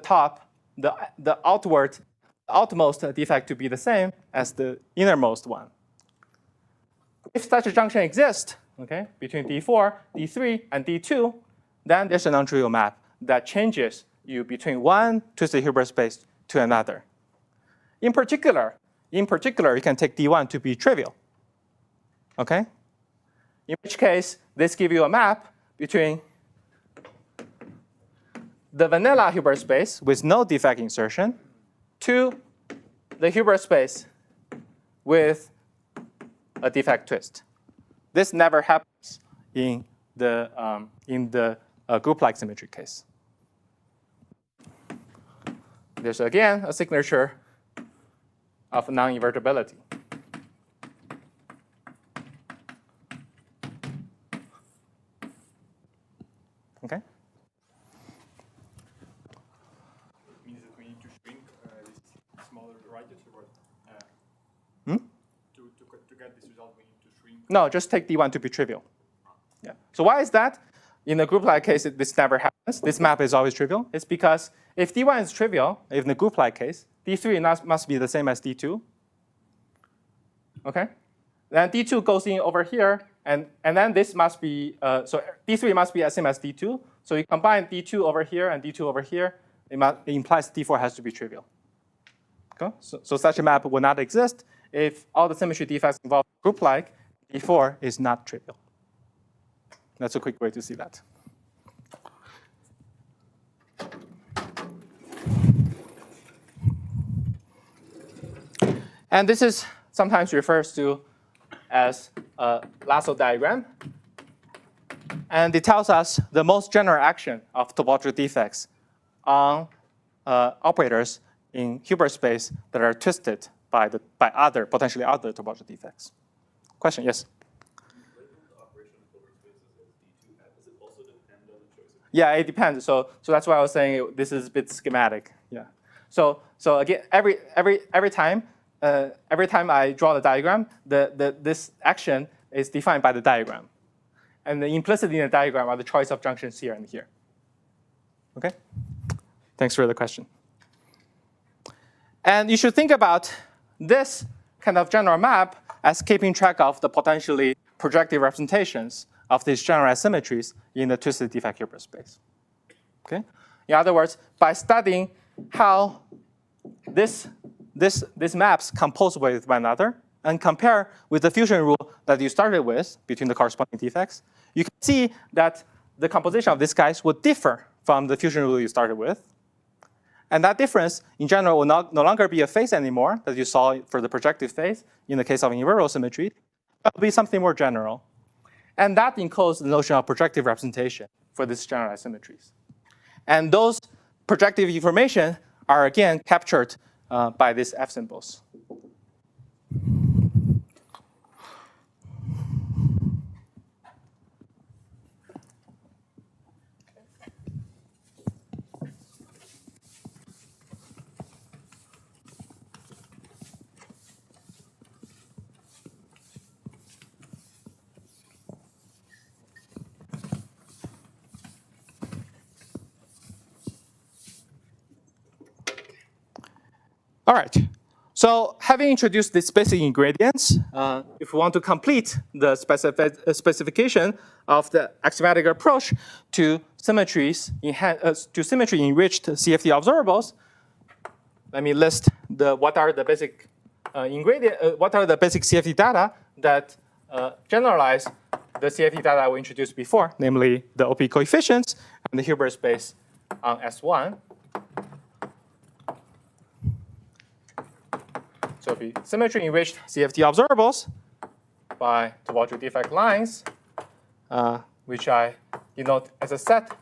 [SPEAKER 4] outermost defect to be the same as the innermost one. If such a junction exists, okay, between D4, D3, and D2, then there's a non-trivial map that changes you between one twisted Hilbert space to another. In particular, you can take D1 to be trivial. Okay? In which case, this gives you a map between the vanilla Hilbert space with no defect insertion to the Hilbert space with a defect twist. This never happens in the group-like symmetry case. There's again a signature of non-invertibility. Okay.
[SPEAKER 6] Means that we need to shrink this smaller radius or what? To get this result, we need to shrink.
[SPEAKER 4] No, just take D1 to be trivial. Yeah. So why is that? In a group-like case, this never happens. This map is always trivial. It's because if D1 is trivial, if in the group-like case, D3 must be the same as D2. Okay? Then D2 goes in over here, and then this must be, so D3 must be the same as D2. So you combine D2 over here and D2 over here, it implies D4 has to be trivial. Okay? So such a map will not exist if all the symmetry defects involve group-like, D4 is not trivial. That's a quick way to see that. And this is sometimes refers to as a lasso diagram. And it tells us the most general action of topological defects on operators in Hilbert space that are twisted by potentially other topological defects. Question, yes? Yeah, it depends. So that's why I was saying this is a bit schematic. Yeah. So again, every time I draw the diagram, this action is defined by the diagram, and implicit in the diagram are the choice of junctions here and here. Okay. Thanks for the question. And you should think about this kind of general map as keeping track of the potentially projective representations of these generalized symmetries in the twisted defect Hilbert space. Okay? In other words, by studying how these maps compose with one another and compare with the fusion rule that you started with between the corresponding defects, you can see that the composition of these guys would differ from the fusion rule you started with. And that difference, in general, will no longer be a phase anymore that you saw for the projective phase in the case of invertible symmetry. It will be something more general. And that encodes the notion of projective representation for these generalized symmetries. And those projective information are, again, captured by these F symbols. All right. So having introduced these basic ingredients, if we want to complete the specification of the axiomatic approach to symmetries, to symmetry-enriched CFT observables, let me list what are the basic CFT data that generalize the CFT data we introduced before, namely the OP coefficients and the Hilbert space on S1. So it'll be symmetry-enriched CFT observables by topological defect lines, which I denote as a set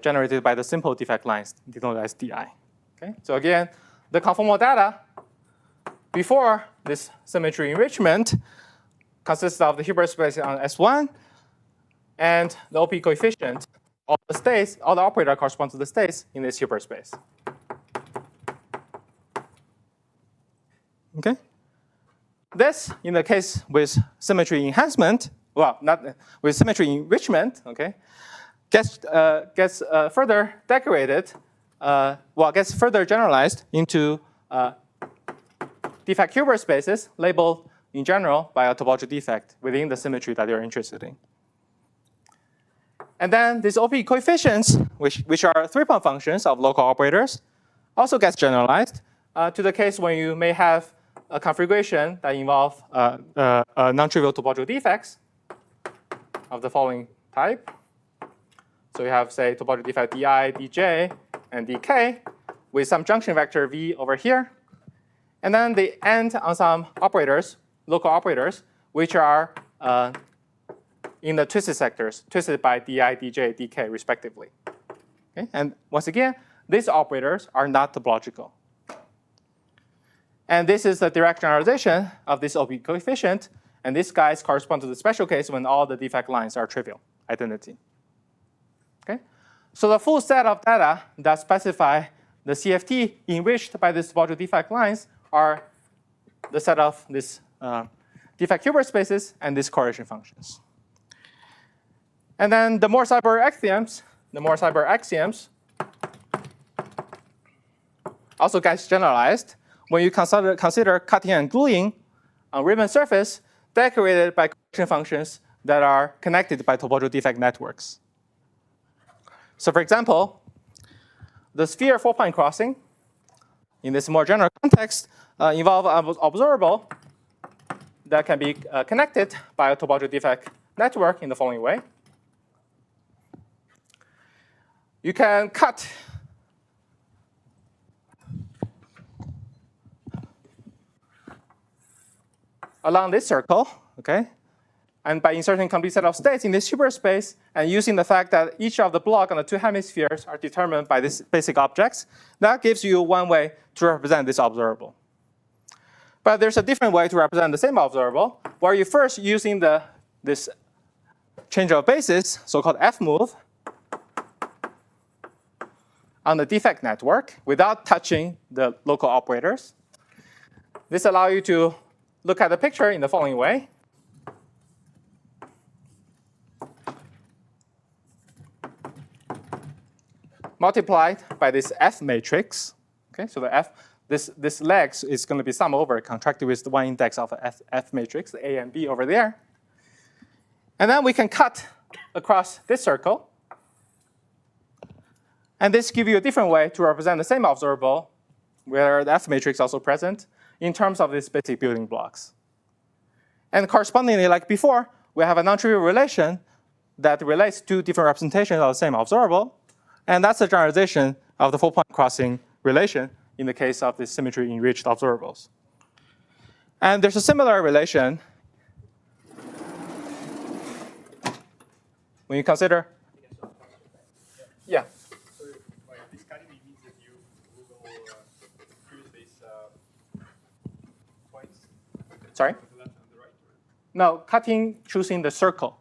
[SPEAKER 4] generated by the simple defect lines denoted as DI. Okay? So again, the conformal data before this symmetry enrichment consists of the Hilbert space on S1 and the OP coefficient. All the states, all the operator correspond to the states in this Hilbert space. Okay. This, in the case with symmetry enhancement, well, not with symmetry enrichment, okay, gets further decorated, gets further generalized into defect Hilbert spaces labeled in general by a topological defect within the symmetry that you're interested in. And then these OP coefficients, which are three-point functions of local operators, also gets generalized to the case when you may have a configuration that involve non-trivial topological defects of the following type. So you have, say, topological defect di, dj, and dk with some junction vector v over here. And then they end on some operators, local operators, which are in the twisted sectors, twisted by di, dj, dk, respectively. Okay? And once again, these operators are not topological. And this is the direct generalization of this OP coefficient. And these guys correspond to the special case when all the defect lines are trivial identity. Okay? So the full set of data that specify the CFT enriched by these topological defect lines are the set of these defect Hilbert spaces and these correlation functions. And then the more cyber axioms also gets generalized when you consider cutting and gluing on Riemann surface decorated by correction functions that are connected by topological defect networks. So for example, the sphere 4-point crossing in this more general context involve an observable that can be connected by a topological defect network in the following way. You can cut along this circle, okay? And by inserting complete set of states in this Hilbert space and using the fact that each of the blocks on the two hemispheres are determined by these basic objects, that gives you one way to represent this observable. But there's a different way to represent the same observable, where you first using this change of basis, so-called F move, on the defect network without touching the local operators. This allows you to look at the picture in the following way. Multiplied by this F matrix. Okay, so the F, this legs is going to be sum over contracted with the one index of F matrix, the A and B over there. And then we can cut across this circle. And this gives you a different way to represent the same observable, where the F matrix is also present, in terms of these basic building blocks. And correspondingly, like before, we have a non-trivial relation that relates to different representations of the same observable. And that's the generalization of the 4-point crossing relation in the case of the symmetry-enriched observables. And there's a similar relation when you consider. Yeah.
[SPEAKER 6] So this cutting means that you will choose these points.
[SPEAKER 4] Sorry?
[SPEAKER 6] On the left and the right.
[SPEAKER 4] No, cutting, choosing the circle.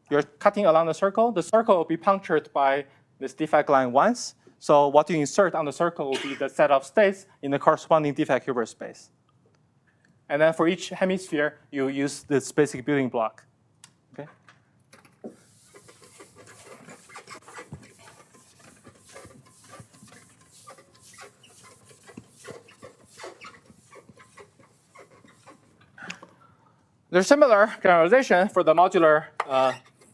[SPEAKER 4] You're cutting along the circle. The circle will be punctured by this defect line once. So what you insert on the circle will be the set of states in the corresponding defect Hilbert space. And then for each hemisphere, you use this basic building block. Okay? There's similar generalization for the modular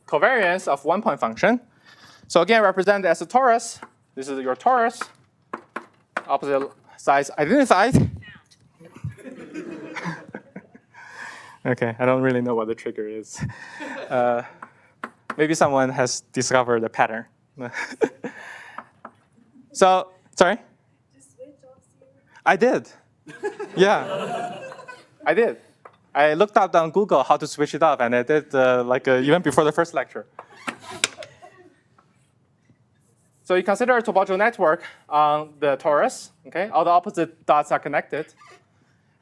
[SPEAKER 4] covariance of 1-point function. So again, represented as a torus. This is your torus. Opposite sides identified. Okay, I don't really know what the trigger is. Maybe someone has discovered a pattern. So, sorry?
[SPEAKER 7] Just switch off here.
[SPEAKER 4] I did. Yeah, I did. I looked up on Google how to switch it off, and I did even before the first lecture. So you consider a topological network on the torus. Okay, all the opposite dots are connected,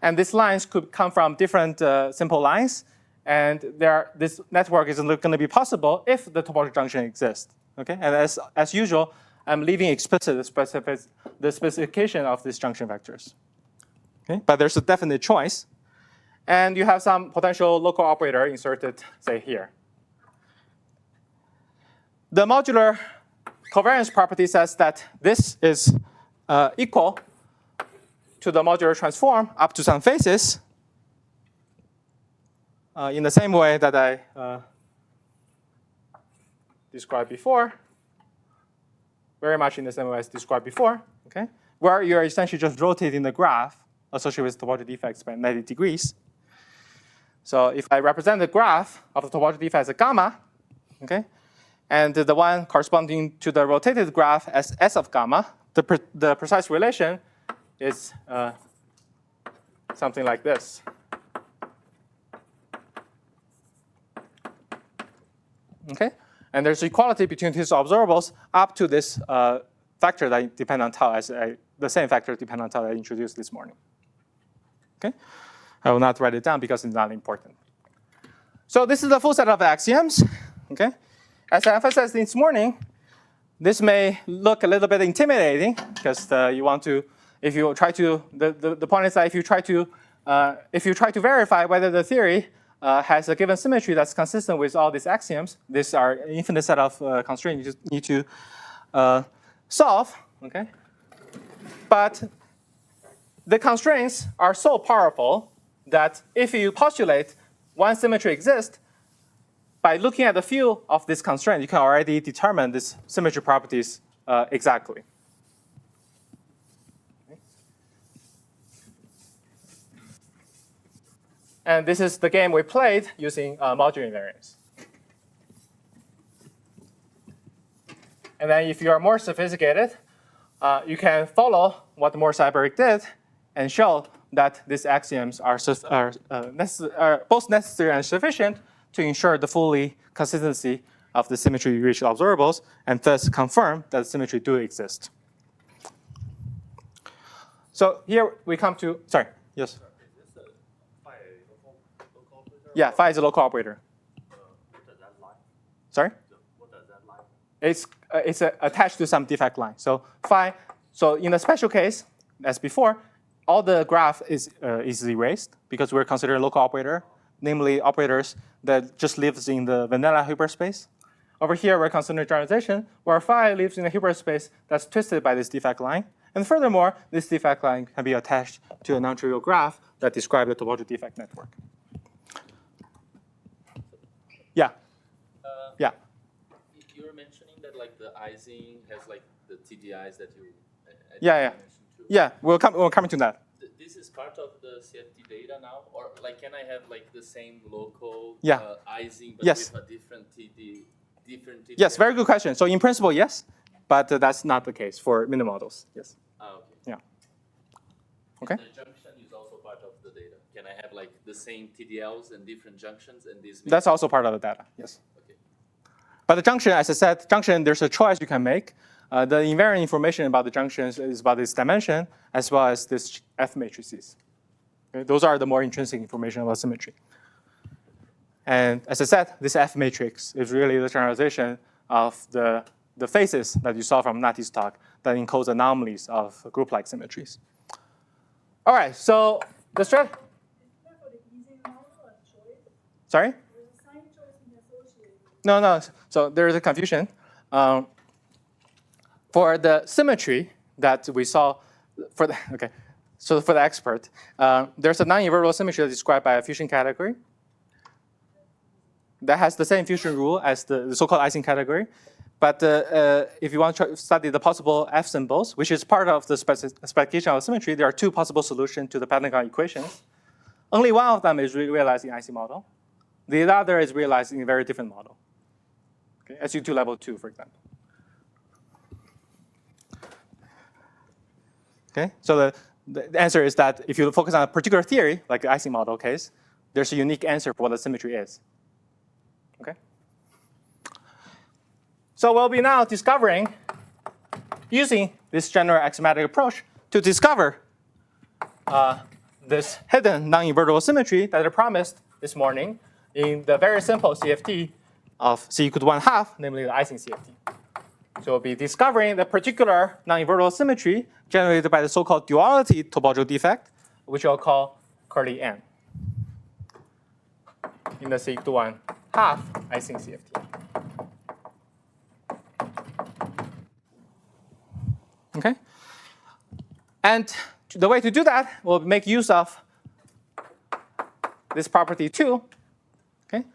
[SPEAKER 4] and these lines could come from different simple lines, and this network is going to be possible if the topological junction exists. Okay, and as usual, I'm leaving explicit the specification of these junction vectors. Okay, but there's a definite choice. And you have some potential local operator inserted, say, here. The modular covariance property says that this is equal to the modular transform up to some phases in the same way that I described before, very much in the same way as described before, okay? Where you're essentially just rotating the graph associated with topology defects by 90 degrees. So if I represent the graph of the topology defect as a gamma, okay, and the one corresponding to the rotated graph as S of gamma, the precise relation is something like this. Okay, and there's equality between these observables up to this factor that depend on tau, the same factor depend on tau that I introduced this morning. Okay, I will not write it down because it's not important. So this is the full set of axioms. Okay, as I emphasized this morning, this may look a little bit intimidating because you want to, if you try to, the point is that if you try to verify whether the theory has a given symmetry that's consistent with all these axioms, these are an infinite set of constraints you just need to solve. Okay, but the constraints are so powerful that if you postulate one symmetry exists, by looking at a few of these constraints, you can already determine these symmetry properties exactly. Okay. And this is the game we played using modular invariance. And then if you are more sophisticated, you can follow what Morse Seiberg did and show that these axioms are both necessary and sufficient to ensure the fully consistency of the symmetry reached observables, and thus confirm that the symmetry do exist. So here we come to, sorry, yes?
[SPEAKER 6] Is this a phi local operator?
[SPEAKER 4] Yeah, phi is a local operator.
[SPEAKER 6] What does that line?
[SPEAKER 4] Sorry?
[SPEAKER 6] What does that line?
[SPEAKER 4] It's attached to some defect line. So phi, so in the special case, as before, all the graph is erased because we're considering local operator, namely operators that just lives in the vanilla Hilbert space. Over here, we're considering generalization, where phi lives in a Hilbert space that's twisted by this defect line. And furthermore, this defect line can be attached to a non-trivial graph that describes the topology defect network. Yeah. Yeah.
[SPEAKER 9] You were mentioning that like the Ising has like the TDIs that you.
[SPEAKER 4] Yeah.
[SPEAKER 9] mentioned too.
[SPEAKER 4] Yeah. We're coming to that.
[SPEAKER 9] This is part of the CFT data now, or like can I have like the same local Ising but
[SPEAKER 4] Yes.
[SPEAKER 9] with a different TD?
[SPEAKER 4] Yes, very good question. So in principle, yes, but that's not the case for mini models. Yes.
[SPEAKER 9] Ah, okay.
[SPEAKER 4] Yeah. Okay.
[SPEAKER 9] The junction is also part of the data. Can I have like the same TDLs and different junctions and these?
[SPEAKER 4] That's also part of the data. Yes.
[SPEAKER 9] Okay.
[SPEAKER 4] But the junction, as I said, there's a choice you can make. The invariant information about the junctions is about this dimension as well as this F matrices. Okay? Those are the more intrinsic information about symmetry. And as I said, this F matrix is really the generalization of the faces that you saw from Nati's talk that encodes anomalies of group-like symmetries. All right, so the strat. Sorry? No. So there's a confusion. For the symmetry that we saw, for the expert, there's a non-invertible symmetry that's described by a fusion category that has the same fusion rule as the so-called Ising category. But if you want to study the possible F symbols, which is part of the specification of symmetry, there are two possible solutions to the Pentagon equations. Only one of them is realized in IC model. The other is realized in a very different model. Okay, SU2 level 2, for example. Okay, so the answer is that if you focus on a particular theory, like the IC model case, there's a unique answer for what the symmetry is. Okay. So we'll be now discovering, using this general axiomatic approach, to discover this hidden non-invertible symmetry that I promised this morning in the very simple CFT of C equal to 1/2, namely the Ising CFT. So we'll be discovering the particular non-invertible symmetry generated by the so-called duality topological defect, which I'll call curly N in the C equal to 1/2 Ising CFT. Okay? And the way to do that, we'll make use of this property too, okay?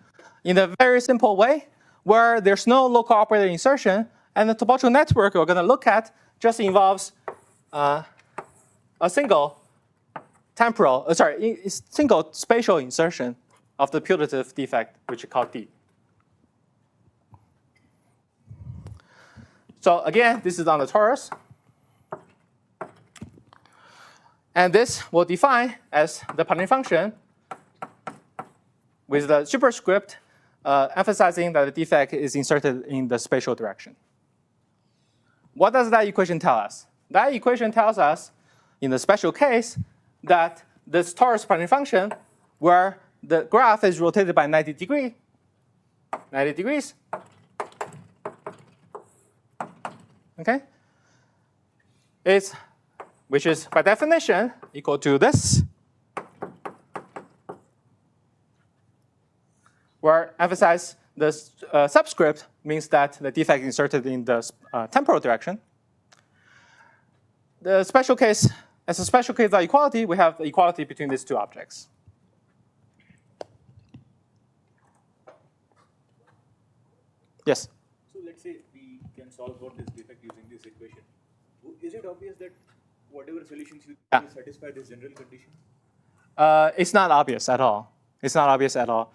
[SPEAKER 4] In a very simple way, where there's no local operator insertion, and the topological network we're going to look at just involves a single single spatial insertion of the putative defect, which is called D. So again, this is on the torus. And this will define as the Pauli function with the superscript emphasizing that the defect is inserted in the spatial direction. What does that equation tell us? That equation tells us, in the special case, that this torus Pauli function, where the graph is rotated by 90 degrees, okay, which is by definition equal to this, where emphasize the subscript means that the defect is inserted in the temporal direction. The special case, as a special case of equality, we have the equality between these two objects. Yes?
[SPEAKER 5] So let's say we can solve for this defect using this equation. Is it obvious that whatever solutions you satisfy this general condition?
[SPEAKER 4] It's not obvious at all. It's not obvious at all.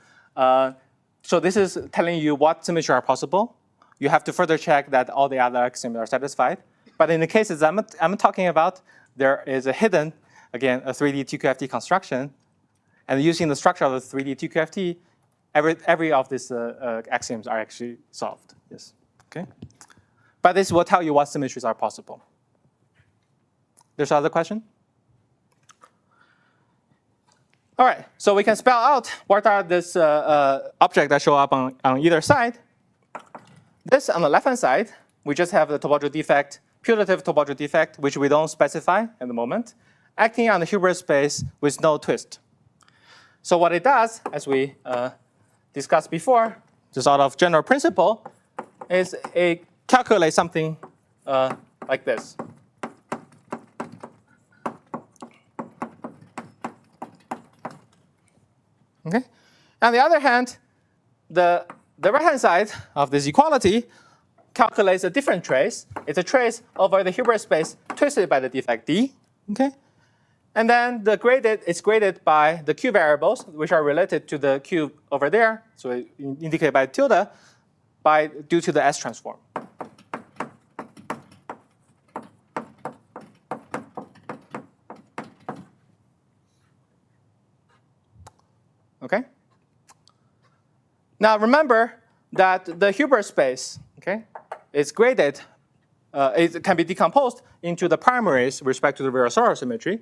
[SPEAKER 4] So this is telling you what symmetries are possible. You have to further check that all the other axioms are satisfied. But in the cases I'm talking about, there is a hidden, again, a 3D TQFT construction. And using the structure of the 3D TQFT, every of these axioms are actually solved. Yes. Okay. But this will tell you what symmetries are possible. There's another question? All right, so we can spell out what are these objects that show up on either side. This on the left-hand side, we just have the topological defect, putative topological defect, which we don't specify at the moment, acting on the Hilbert space with no twist. So what it does, as we discussed before, the sort of general principle, is it calculates something like this. Okay. On the other hand, the right-hand side of this equality calculates a different trace. It's a trace over the Hilbert space twisted by the defect D. Okay. And then it's graded by the Q variables, which are related to the Q over there. So indicated by tilde due to the S transform. Okay. Now remember that the Hilbert space, okay, is graded. It can be decomposed into the primaries with respect to the Virasoro symmetry.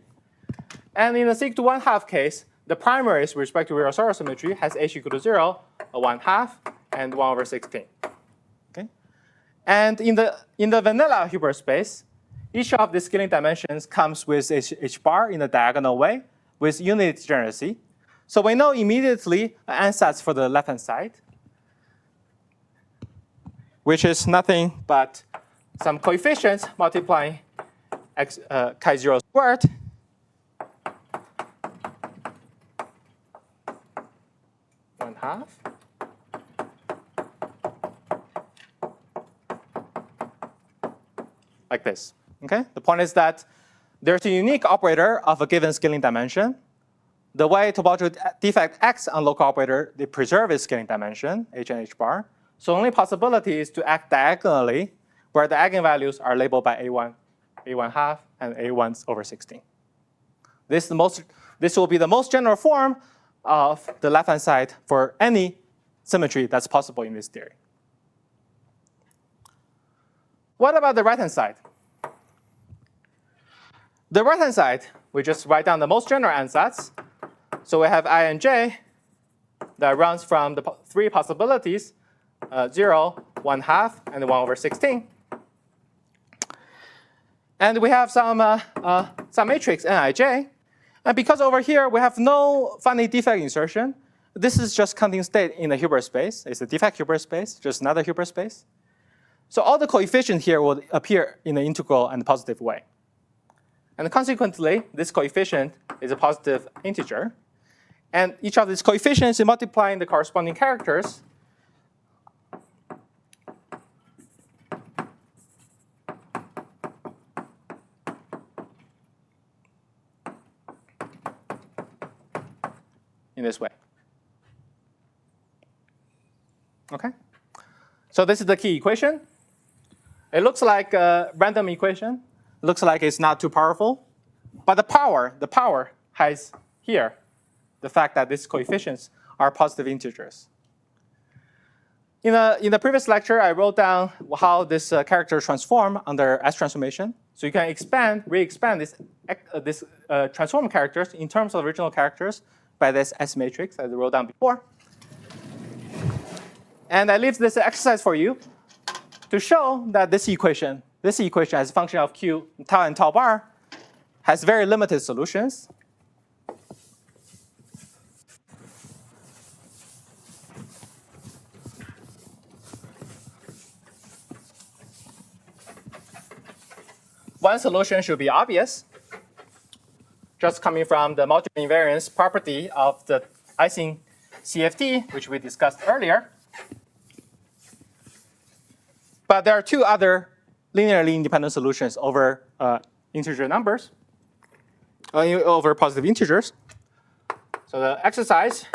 [SPEAKER 4] And in the sig2 case, the primaries with respect to Virasoro symmetry has h equal to 0, a 1/2, and 1/16. Okay. And in the vanilla Hilbert space, each of the scaling dimensions comes with h bar in a diagonal way with unity degeneracy. So we know immediately an ansatz for the left-hand side, which is nothing but some coefficients multiplying chi0 squared (1/2) like this. Okay. The point is that there's a unique operator of a given scaling dimension. The way topological defect acts on local operator, they preserve its scaling dimension, h and h bar. So only possibility is to act diagonally, where the eigenvalues are labeled by a1, a1/2, and a1/16. This will be the most general form of the left-hand side for any symmetry that's possible in this theory. What about the right-hand side? The right-hand side, we just write down the most general ansatz. So we have I and j that runs from the three possibilities, 0, 1/2, and 1/16. And we have some matrix Nij. And because over here we have no finite defect insertion, this is just counting state in the Hilbert space. It's a defect Hilbert space, just another Hilbert space. So all the coefficients here will appear in the integral and positive way. And consequently, this coefficient is a positive integer. And each of these coefficients is multiplying the corresponding characters. in this way. Okay? So this is the key equation. It looks like a random equation. It looks like it's not too powerful. But the power hides here the fact that these coefficients are positive integers. In the previous lecture, I wrote down how this character transform under S transformation. So you can re-expand this transform characters in terms of original characters by this S matrix as I wrote down before. And I leave this exercise for you to show that this equation as a function of Q, tau and tau bar, has very limited solutions. One solution should be obvious, just coming from the modular invariance property of the Ising CFT, which we discussed earlier. But there are two other linearly independent solutions over integer numbers, over positive integers. So the exercise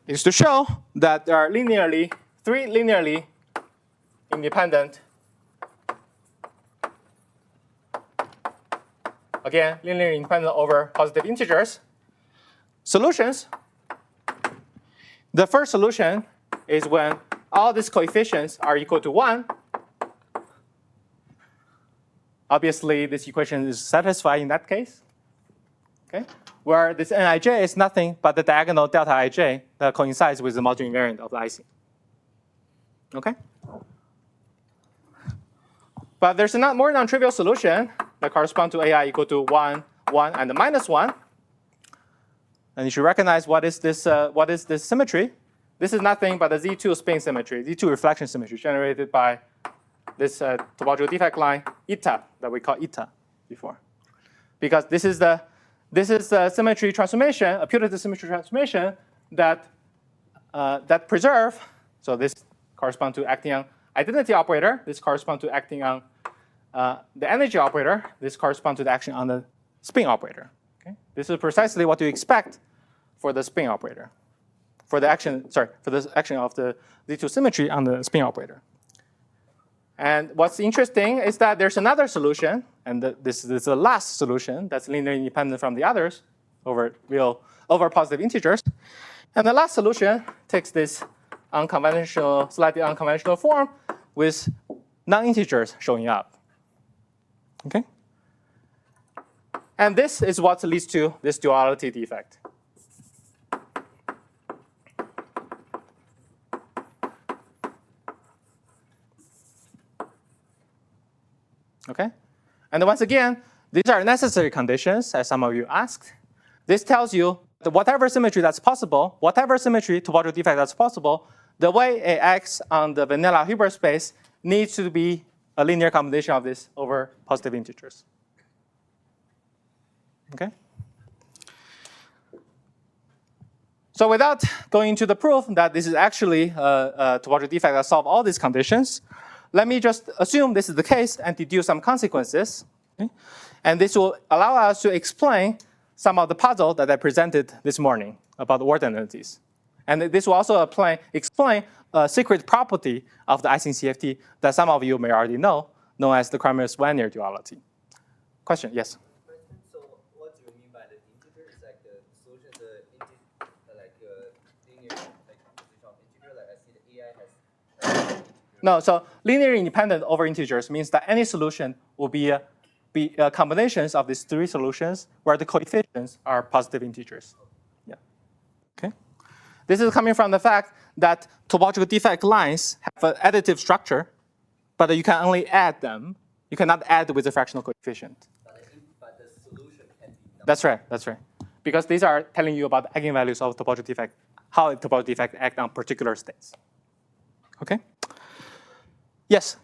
[SPEAKER 4] is to show that there are three linearly independent, again, linearly independent over positive integers solutions. The first solution is when all these coefficients are equal to 1. Obviously, this equation is satisfied in that case. Okay? Where this Nij is nothing but the diagonal delta Ij that coincides with the modular invariant of the Ising. Okay? But there's a more non-trivial solution that corresponds to AI equal to 1, 1, and -1. And you should recognize what is this symmetry. This is nothing but a Z2 spin symmetry, Z2 reflection symmetry generated by this topological defect line eta that we call eta before, because this is the symmetry transformation, a putative symmetry transformation that preserve. So this corresponds to acting on identity operator. This corresponds to acting on the energy operator. This corresponds to the action on the spin operator. Okay? This is precisely what you expect for the spin operator, for the action of the Z2 symmetry on the spin operator. And what's interesting is that there's another solution, and this is the last solution that's linearly independent from the others over positive integers. And the last solution takes this slightly unconventional form with non-integers showing up. Okay? And this is what leads to this duality defect. Okay? And once again, these are necessary conditions, as some of you asked. This tells you that whatever symmetry that's possible, whatever symmetry topological defect that's possible, the way it acts on the vanilla Hilbert space needs to be a linear combination of this over positive integers. Okay? So without going into the proof that this is actually a topological defect that solves all these conditions, let me just assume this is the case and deduce some consequences. Okay? And this will allow us to explain some of the puzzle that I presented this morning about word identities. And this will also explain a secret property of the Ising CFT that some of you may already know, known as the Kramers-Wagner duality. Question? Yes?
[SPEAKER 3] So what do you mean by the integer? Is like the solution, linear, composition of integer? Like I see the AI has.
[SPEAKER 4] No, so linear independent over integers means that any solution will be combinations of these three solutions where the coefficients are positive integers. Yeah. Okay. This is coming from the fact that topological defect lines have an additive structure, but you can only add them. You cannot add with a fractional coefficient.
[SPEAKER 3] But the solution can be.
[SPEAKER 4] That's right. That's right. Because these are telling you about the eigenvalues of topological defect, how a topological defect act on particular states. Okay. Yes?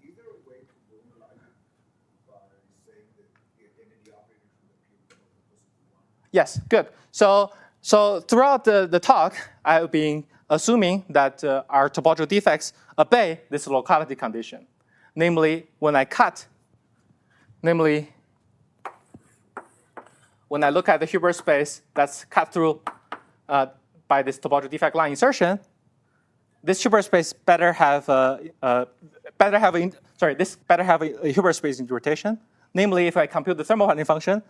[SPEAKER 6] Is there a way to normalize it by saying that the identity operator should appear to 1?
[SPEAKER 4] Yes, good. So throughout the talk, I've been assuming that our topological defects obey this locality condition. Namely, when I cut when I look at the Hilbert space that's cut through by this topological defect line insertion, this Hilbert space better have a Hilbert space interpretation. Namely, if I compute the thermal bonding function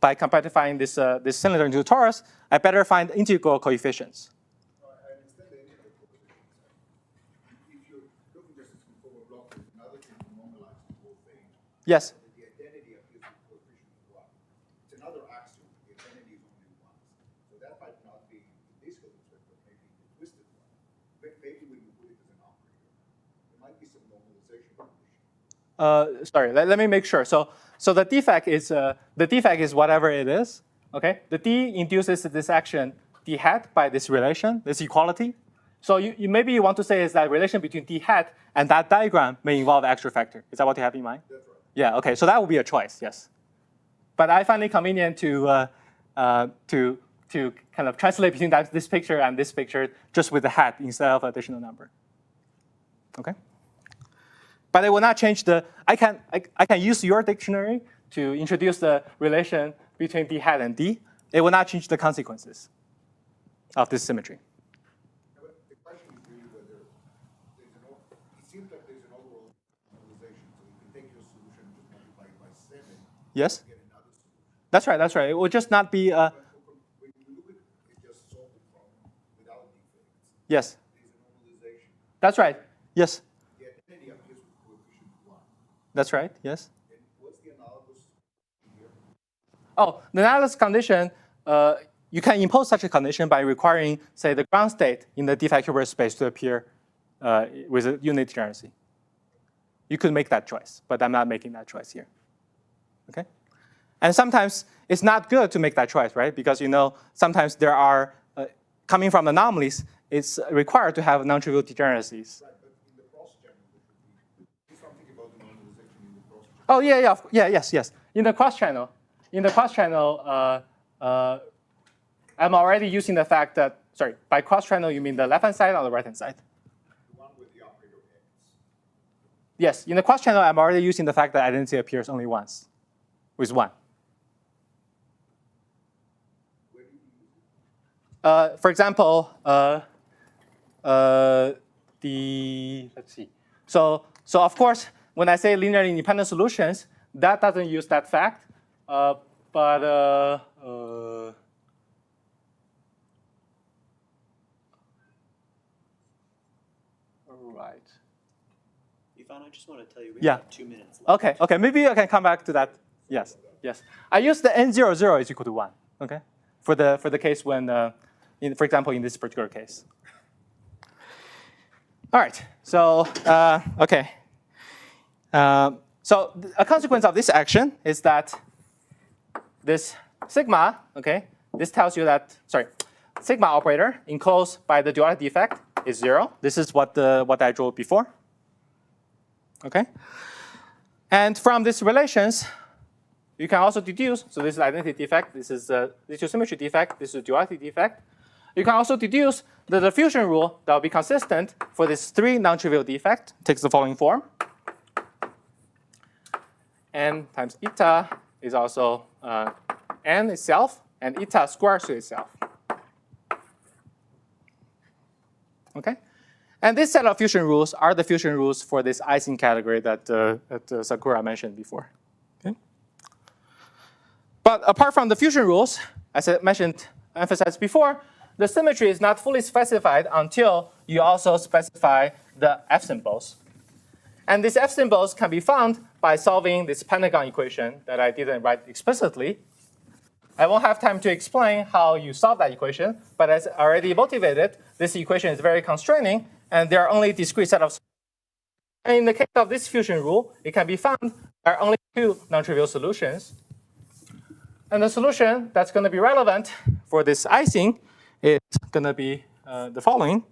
[SPEAKER 4] by compactifying this cylinder into a torus, I better find integral coefficients.
[SPEAKER 6] I understand the integral coefficients. If you're looking just at conformal blocks, there's another thing to normalize the whole thing.
[SPEAKER 4] Yes.
[SPEAKER 6] The identity appears with coefficient of 1. It's another axiom. The identity is only 1. So that might not be the discal respect, but maybe the twisted one. Maybe when you put it as an operator, there might be some normalization condition.
[SPEAKER 4] Sorry, let me make sure. So the defect is whatever it is. Okay, the D induces this action D hat by this relation, this equality. So maybe you want to say is that relation between D hat and that diagram may involve extra factor. Is that what you have in mind?
[SPEAKER 6] That's right.
[SPEAKER 4] Yeah. Okay. So that would be a choice. Yes. But I find it convenient to kind of translate between this picture and this picture just with the hat instead of additional number. Okay. But it will not change the. I can use your dictionary to introduce the relation between D hat and D. It will not change the consequences of this symmetry.
[SPEAKER 6] But the question is really whether there's it seems like there's an overall normalization. So you can take your solution and just multiply it by 7
[SPEAKER 4] Yes.
[SPEAKER 6] and get another solution.
[SPEAKER 4] That's right. That's right. It will just not be.
[SPEAKER 6] When you look at it, just solve the problem without defects.
[SPEAKER 4] Yes.
[SPEAKER 6] There's a normalization.
[SPEAKER 4] That's right. Yes.
[SPEAKER 6] The identity appears with coefficient 1.
[SPEAKER 4] That's right. Yes.
[SPEAKER 6] And what's the analogous here?
[SPEAKER 4] Oh, the analogous condition, you can impose such a condition by requiring, say, the ground state in the defect Hilbert space to appear with a unit degeneracy. You could make that choice, but I'm not making that choice here. Okay? And sometimes it's not good to make that choice, right? Because sometimes there are, coming from anomalies, it's required to have non-trivial degeneracies.
[SPEAKER 6] Right, but in the cross channel, there should be something about the normalization in the cross channel.
[SPEAKER 4] Oh, yes. In the cross channel, I'm already using the fact that, sorry, by cross channel, you mean the left-hand side or the right-hand side?
[SPEAKER 6] The one with the operator X.
[SPEAKER 4] Yes, in the cross channel, I'm already using the fact that identity appears only once, with 1.
[SPEAKER 6] Where do you use it?
[SPEAKER 4] For example, let's see. So of course, when I say linearly independent solutions, that doesn't use that fact. Right.
[SPEAKER 1] Yifan, I just want to tell you we have 2 minutes left.
[SPEAKER 4] Okay. Maybe I can come back to that. Yes. I use the n00 is equal to 1. Okay. For the case when, for example, in this particular case. All right. So okay. So a consequence of this action is that this sigma, okay, this tells you that, sigma operator enclosed by the duality defect is 0. This is what I drew before. Okay. And from these relations, you can also deduce, so this is identity defect, this is symmetry defect, this is duality defect. You can also deduce the diffusion rule that will be consistent for this 3 non-trivial defect, takes the following form. N times eta is also n itself, and eta squares to itself. Okay? And this set of fusion rules are the fusion rules for this Ising category that Sakura mentioned before. Okay? But apart from the fusion rules, as I emphasized before, the symmetry is not fully specified until you also specify the F symbols. And these F symbols can be found by solving this pentagon equation that I didn't write explicitly. I won't have time to explain how you solve that equation, but as already motivated, this equation is very constraining, and there are only discrete set of. And in the case of this fusion rule, it can be found there are only 2 non-trivial solutions. And the solution that's going to be relevant for this Ising is going to be the following.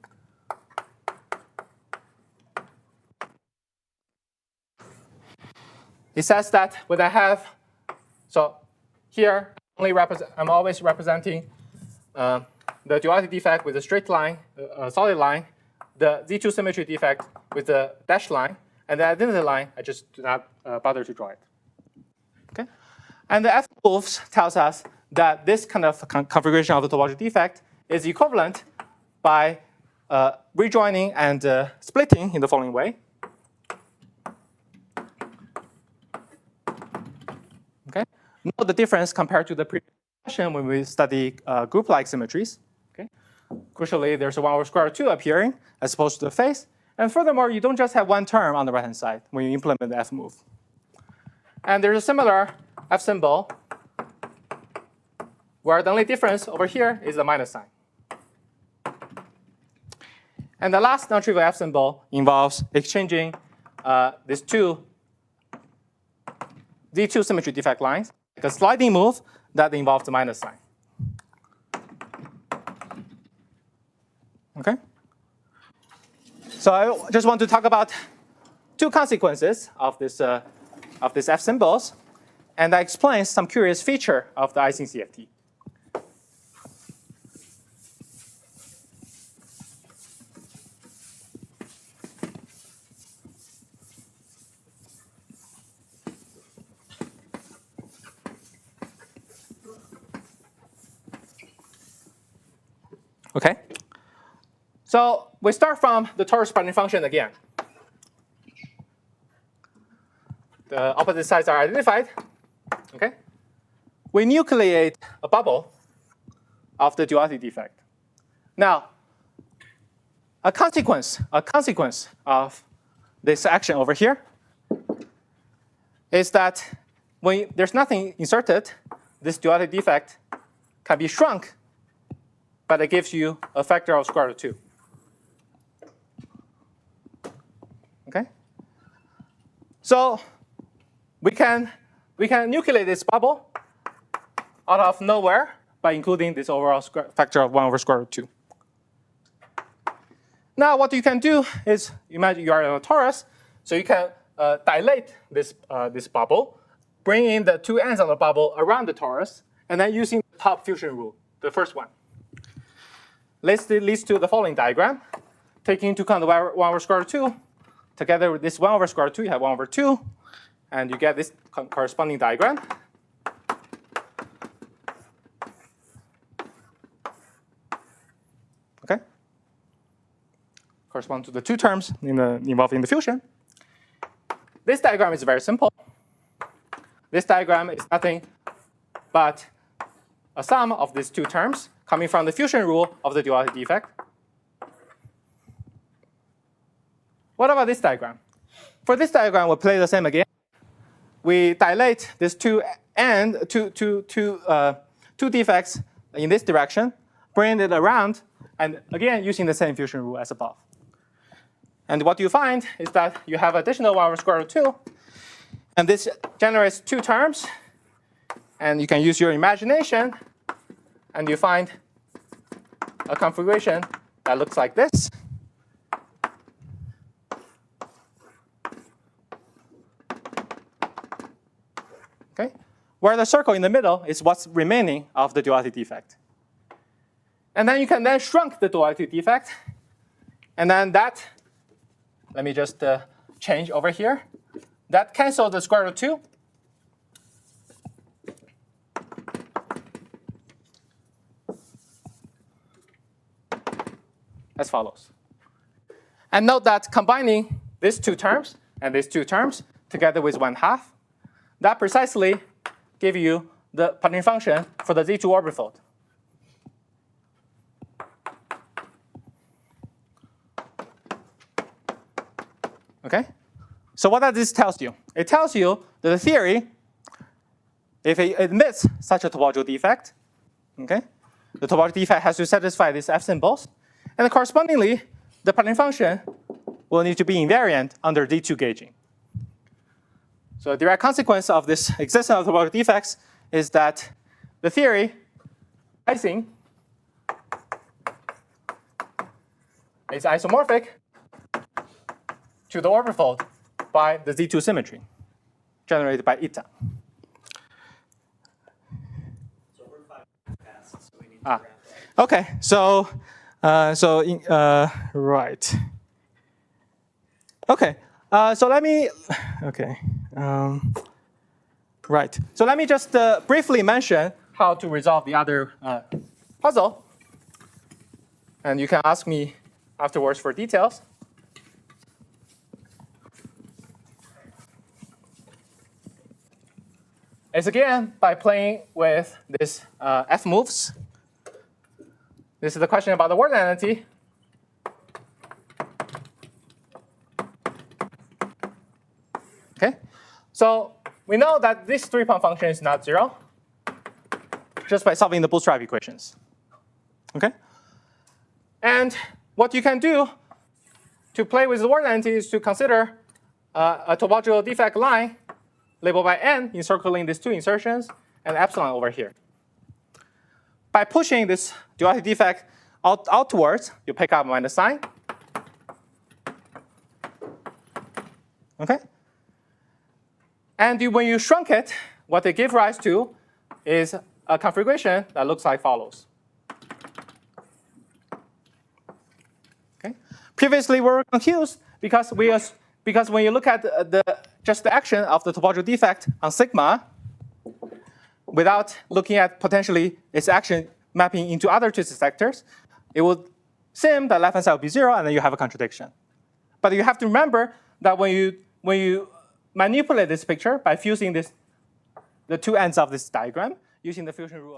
[SPEAKER 4] It says that when I have, so here I'm always representing the duality defect with a straight line, a solid line, the Z2 symmetry defect with the dashed line, and the identity line, I just do not bother to draw it. Okay? And the F moves tells us that this kind of configuration of the topological defect is equivalent by rejoining and splitting in the following way. Okay. Note the difference compared to the previous session when we study group-like symmetries. Okay. Crucially, there's a 1/√2 appearing as opposed to the face. And furthermore, you don't just have one term on the right-hand side when you implement the F move. And there's a similar F symbol where the only difference over here is the minus sign. And the last non-trivial F symbol involves exchanging these two Z2 symmetry defect lines, like a sliding move that involves the minus sign. Okay? So I just want to talk about two consequences of this F symbols, and that explains some curious feature of the Ising CFT. Okay. So we start from the torus spreading function again. The opposite sides are identified. Okay. We nucleate a bubble of the duality defect. Now, a consequence of this action over here is that when there's nothing inserted, this duality defect can be shrunk, but it gives you a factor of square root 2. Okay? So we can nucleate this bubble out of nowhere by including this overall factor of 1/square root 2. Now what you can do is, imagine you are in a torus, so you can dilate this bubble, bring in the two ends of the bubble around the torus, and then using the top fusion rule, the first one. This leads to the following diagram. Taking into account the 1/square root 2, together with this 1/square root 2, you have 1/2, and you get this corresponding diagram. Okay? Correspond to the two terms involved in the fusion. This diagram is very simple. This diagram is nothing but a sum of these two terms coming from the fusion rule of the duality defect. What about this diagram? For this diagram, we'll play the same again. We dilate these two defects in this direction, bring it around, and again using the same fusion rule as above. And what you find is that you have additional 1/square root 2, and this generates two terms, and you can use your imagination, and you find a configuration that looks like this. Okay, where the circle in the middle is what's remaining of the duality defect. And then you can then shrunk the duality defect, and then that, let me just change over here. That cancels the square root 2. As follows. And note that combining these two terms and these two terms together with 1/2, that precisely give you the partition function for the Z2 orbifold. Okay? So what does this tell you? It tells you that the theory, if it admits such a topological defect, okay, the topological defect has to satisfy these F symbols, and correspondingly, the partition function will need to be invariant under Z2 gauging. So a direct consequence of this existence of topological defects is that the theory Ising is isomorphic to the orbifold by the Z2 symmetry generated by eta.
[SPEAKER 1] So we're 5 past, so we need to wrap up.
[SPEAKER 4] Okay, right. Okay, so let me, okay. Right. So let me just briefly mention how to resolve the other puzzle. And you can ask me afterwards for details. It's again by playing with this F moves. This is the question about the word identity. Okay. So we know that this 3-point function is not 0 just by solving the bootstrap equations. Okay. And what you can do to play with the word identity is to consider a topological defect line labeled by n encircling these two insertions and epsilon over here. By pushing this duality defect outwards, you pick up minus sign. Okay. And when you shrunk it, what they give rise to is a configuration that looks like follows. Okay. Previously, we were confused because when you look at just the action of the topological defect on sigma, without looking at potentially its action mapping into other twisted sectors, it would seem that left-hand side will be 0, and then you have a contradiction. But you have to remember that when you manipulate this picture by fusing the two ends of this diagram using the fusion rule of